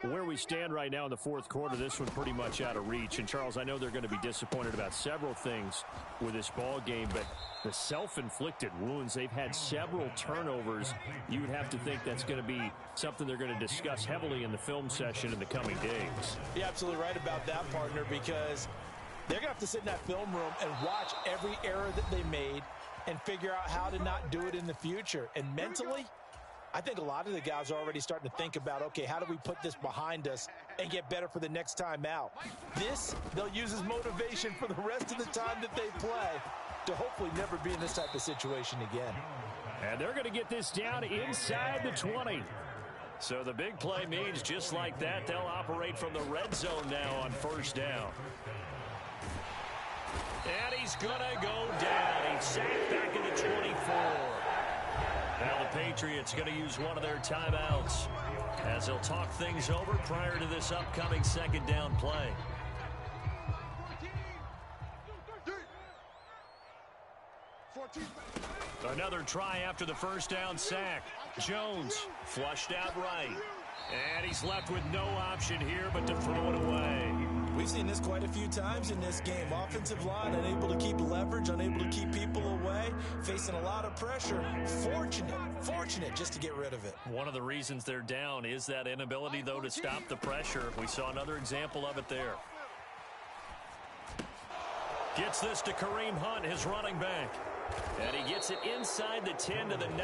Where we stand right now in the fourth quarter, this one pretty much out of reach. And, Charles, I know they're going to be disappointed about several things with this ball game, but the self-inflicted wounds, they've had several turnovers. You would have to think that's going to be something they're going to discuss heavily in the film session in the coming days. You're absolutely right about that, partner, because they're going to have to sit in that film room and watch every error that they made and figure out how to not do it in the future. And mentally, I think a lot of the guys are already starting to think about, okay, how do we put this behind us and get better for the next time out? This, they'll use as motivation for the rest of the time that they play to hopefully never be in this type of situation again. And they're going to get this down inside the 20. So the big play means just like that, they'll operate from the red zone now on first down. And he's going to go down. He's sacked back in the 24. Now the Patriots going to use one of their timeouts as they'll talk things over prior to this upcoming second down play. Another try after the first down sack. Jones flushed out right. And he's left with no option here but to throw it away. We've seen this quite a few times in this game. Offensive line unable to keep leverage, unable to keep people away, facing a lot of pressure. Fortunate just to get rid of it. One of the reasons they're down is that inability, though, to stop the pressure. We saw another example of it there. Gets this to Kareem Hunt, his running back. And he gets it inside the 10 to the 9.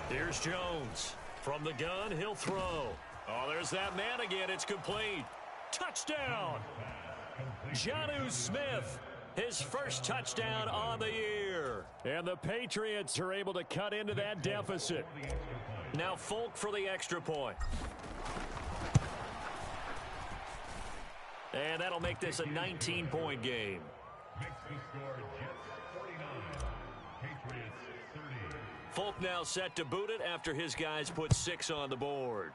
Here's Jones. From the gun, he'll throw. Oh, there's that man again. It's complete. Touchdown! Jonnu Smith, his first touchdown on the year. And the Patriots are able to cut into that deficit. Now Folk for the extra point. And that'll make this a 19-point game. Folk now set to boot it after his guys put 6 on the board.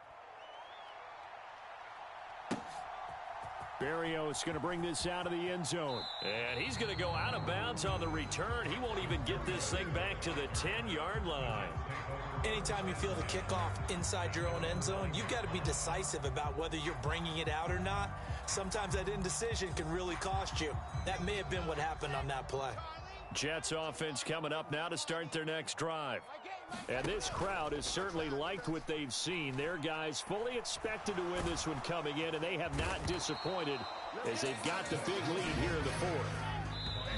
Berrios going to bring this out of the end zone. And he's going to go out of bounds on the return. He won't even get this thing back to the 10-yard line. Anytime you feel the kickoff inside your own end zone, you've got to be decisive about whether you're bringing it out or not. Sometimes that indecision can really cost you. That may have been what happened on that play. Jets offense coming up now to start their next drive. And this crowd has certainly liked what they've seen. Their guys fully expected to win this one coming in, and they have not disappointed as they've got the big lead here in the fourth.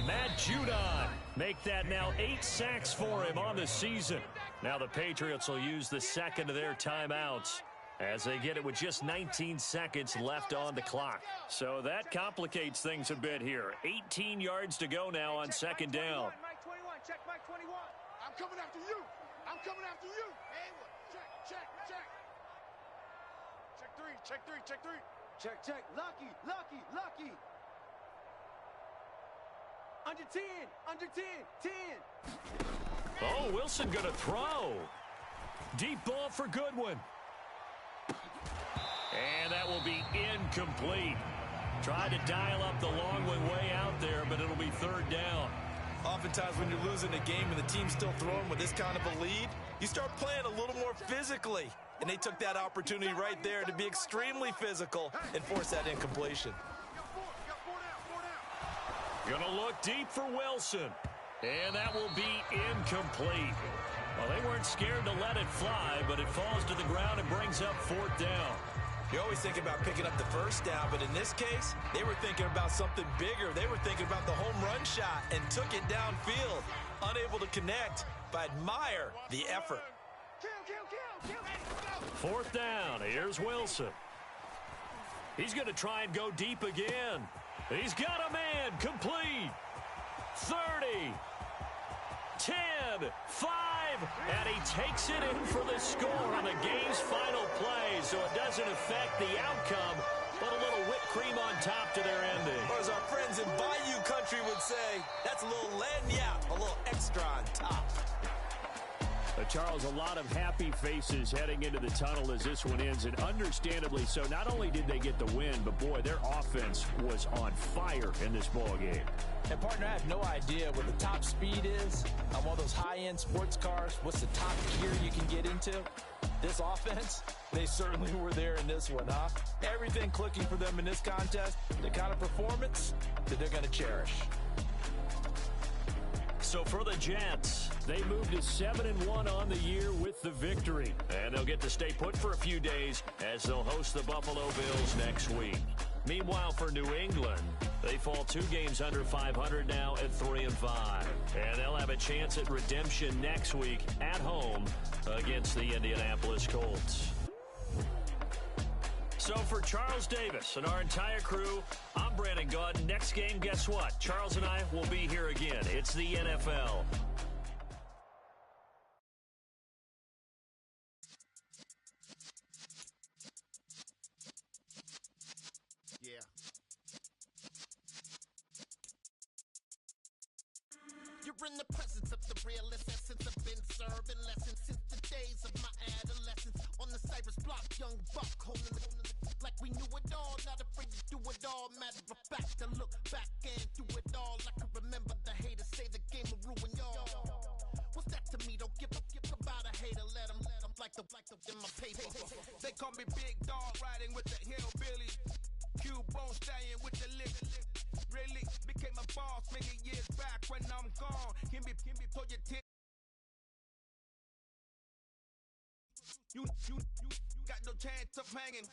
Matt Judon make that now 8 sacks for him on the season. Now the Patriots will use the second of their timeouts as they get it with just 19 seconds left on the clock. So that complicates things a bit here. 18 yards to go now on second down. Mike 21, check Mike 21. I'm coming after you. I'm coming after you. Check. Check three. Check. Lucky. Under 10. 10. Oh, Wilson going to throw. Deep ball for Goodwin. And that will be incomplete. Tried to dial up the long one way out there, but it'll be third down. Oftentimes when you're losing a game and the team's still throwing with this kind of a lead, you start playing a little more physically. And they took that opportunity right there to be extremely physical and force that incompletion. Gonna look deep for Wilson. And that will be incomplete. Well, they weren't scared to let it fly, but it falls to the ground and brings up fourth down. You always think about picking up the first down, but in this case, they were thinking about something bigger. They were thinking about the home run shot and took it downfield. Unable to connect, but admire the effort. Fourth down. Here's Wilson. He's going to try and go deep again. He's got a man. Complete. 30. 10, 5, and he takes it in for the score on the game's final play, so it doesn't affect the outcome, but a little whipped cream on top to their ending. Or as our friends in Bayou Country would say, that's a little lagniappe, a little extra on top. Charles, a lot of happy faces heading into the tunnel as this one ends, and understandably so. Not only did they get the win, but boy, their offense was on fire in this ball game. And partner, I have no idea what the top speed is on one of those high-end sports cars. What's the top gear you can get into? This offense, they certainly were there in this one, huh? Everything clicking for them in this contest, the kind of performance that they're going to cherish. So for the Jets, they moved to 7-1 on the year with the victory. And they'll get to stay put for a few days as they'll host the Buffalo Bills next week. Meanwhile, for New England, they fall 2 games under 500 now at 3-5. And they'll have a chance at redemption next week at home against the Indianapolis Colts. So for Charles Davis and our entire crew, I'm Brandon Gaudin. Next game, guess what? Charles and I will be here again. It's the NFL. Yeah. You're in the presence of the realest essence. I've been serving lessons since the days of my adolescence. On the Cypress block, young buck holding the like we knew it all, not afraid to do it all. Matter of fact, to look back and do it all. I can remember the haters say the game will ruin y'all. What's that to me? Don't give about a hater. Let them like the in my paper. They call me Big Dog, riding with the hillbilly. Cubone staying with the lick. Really became a boss many years back when I'm gone. Can be pull your tip. You got no chance of hanging.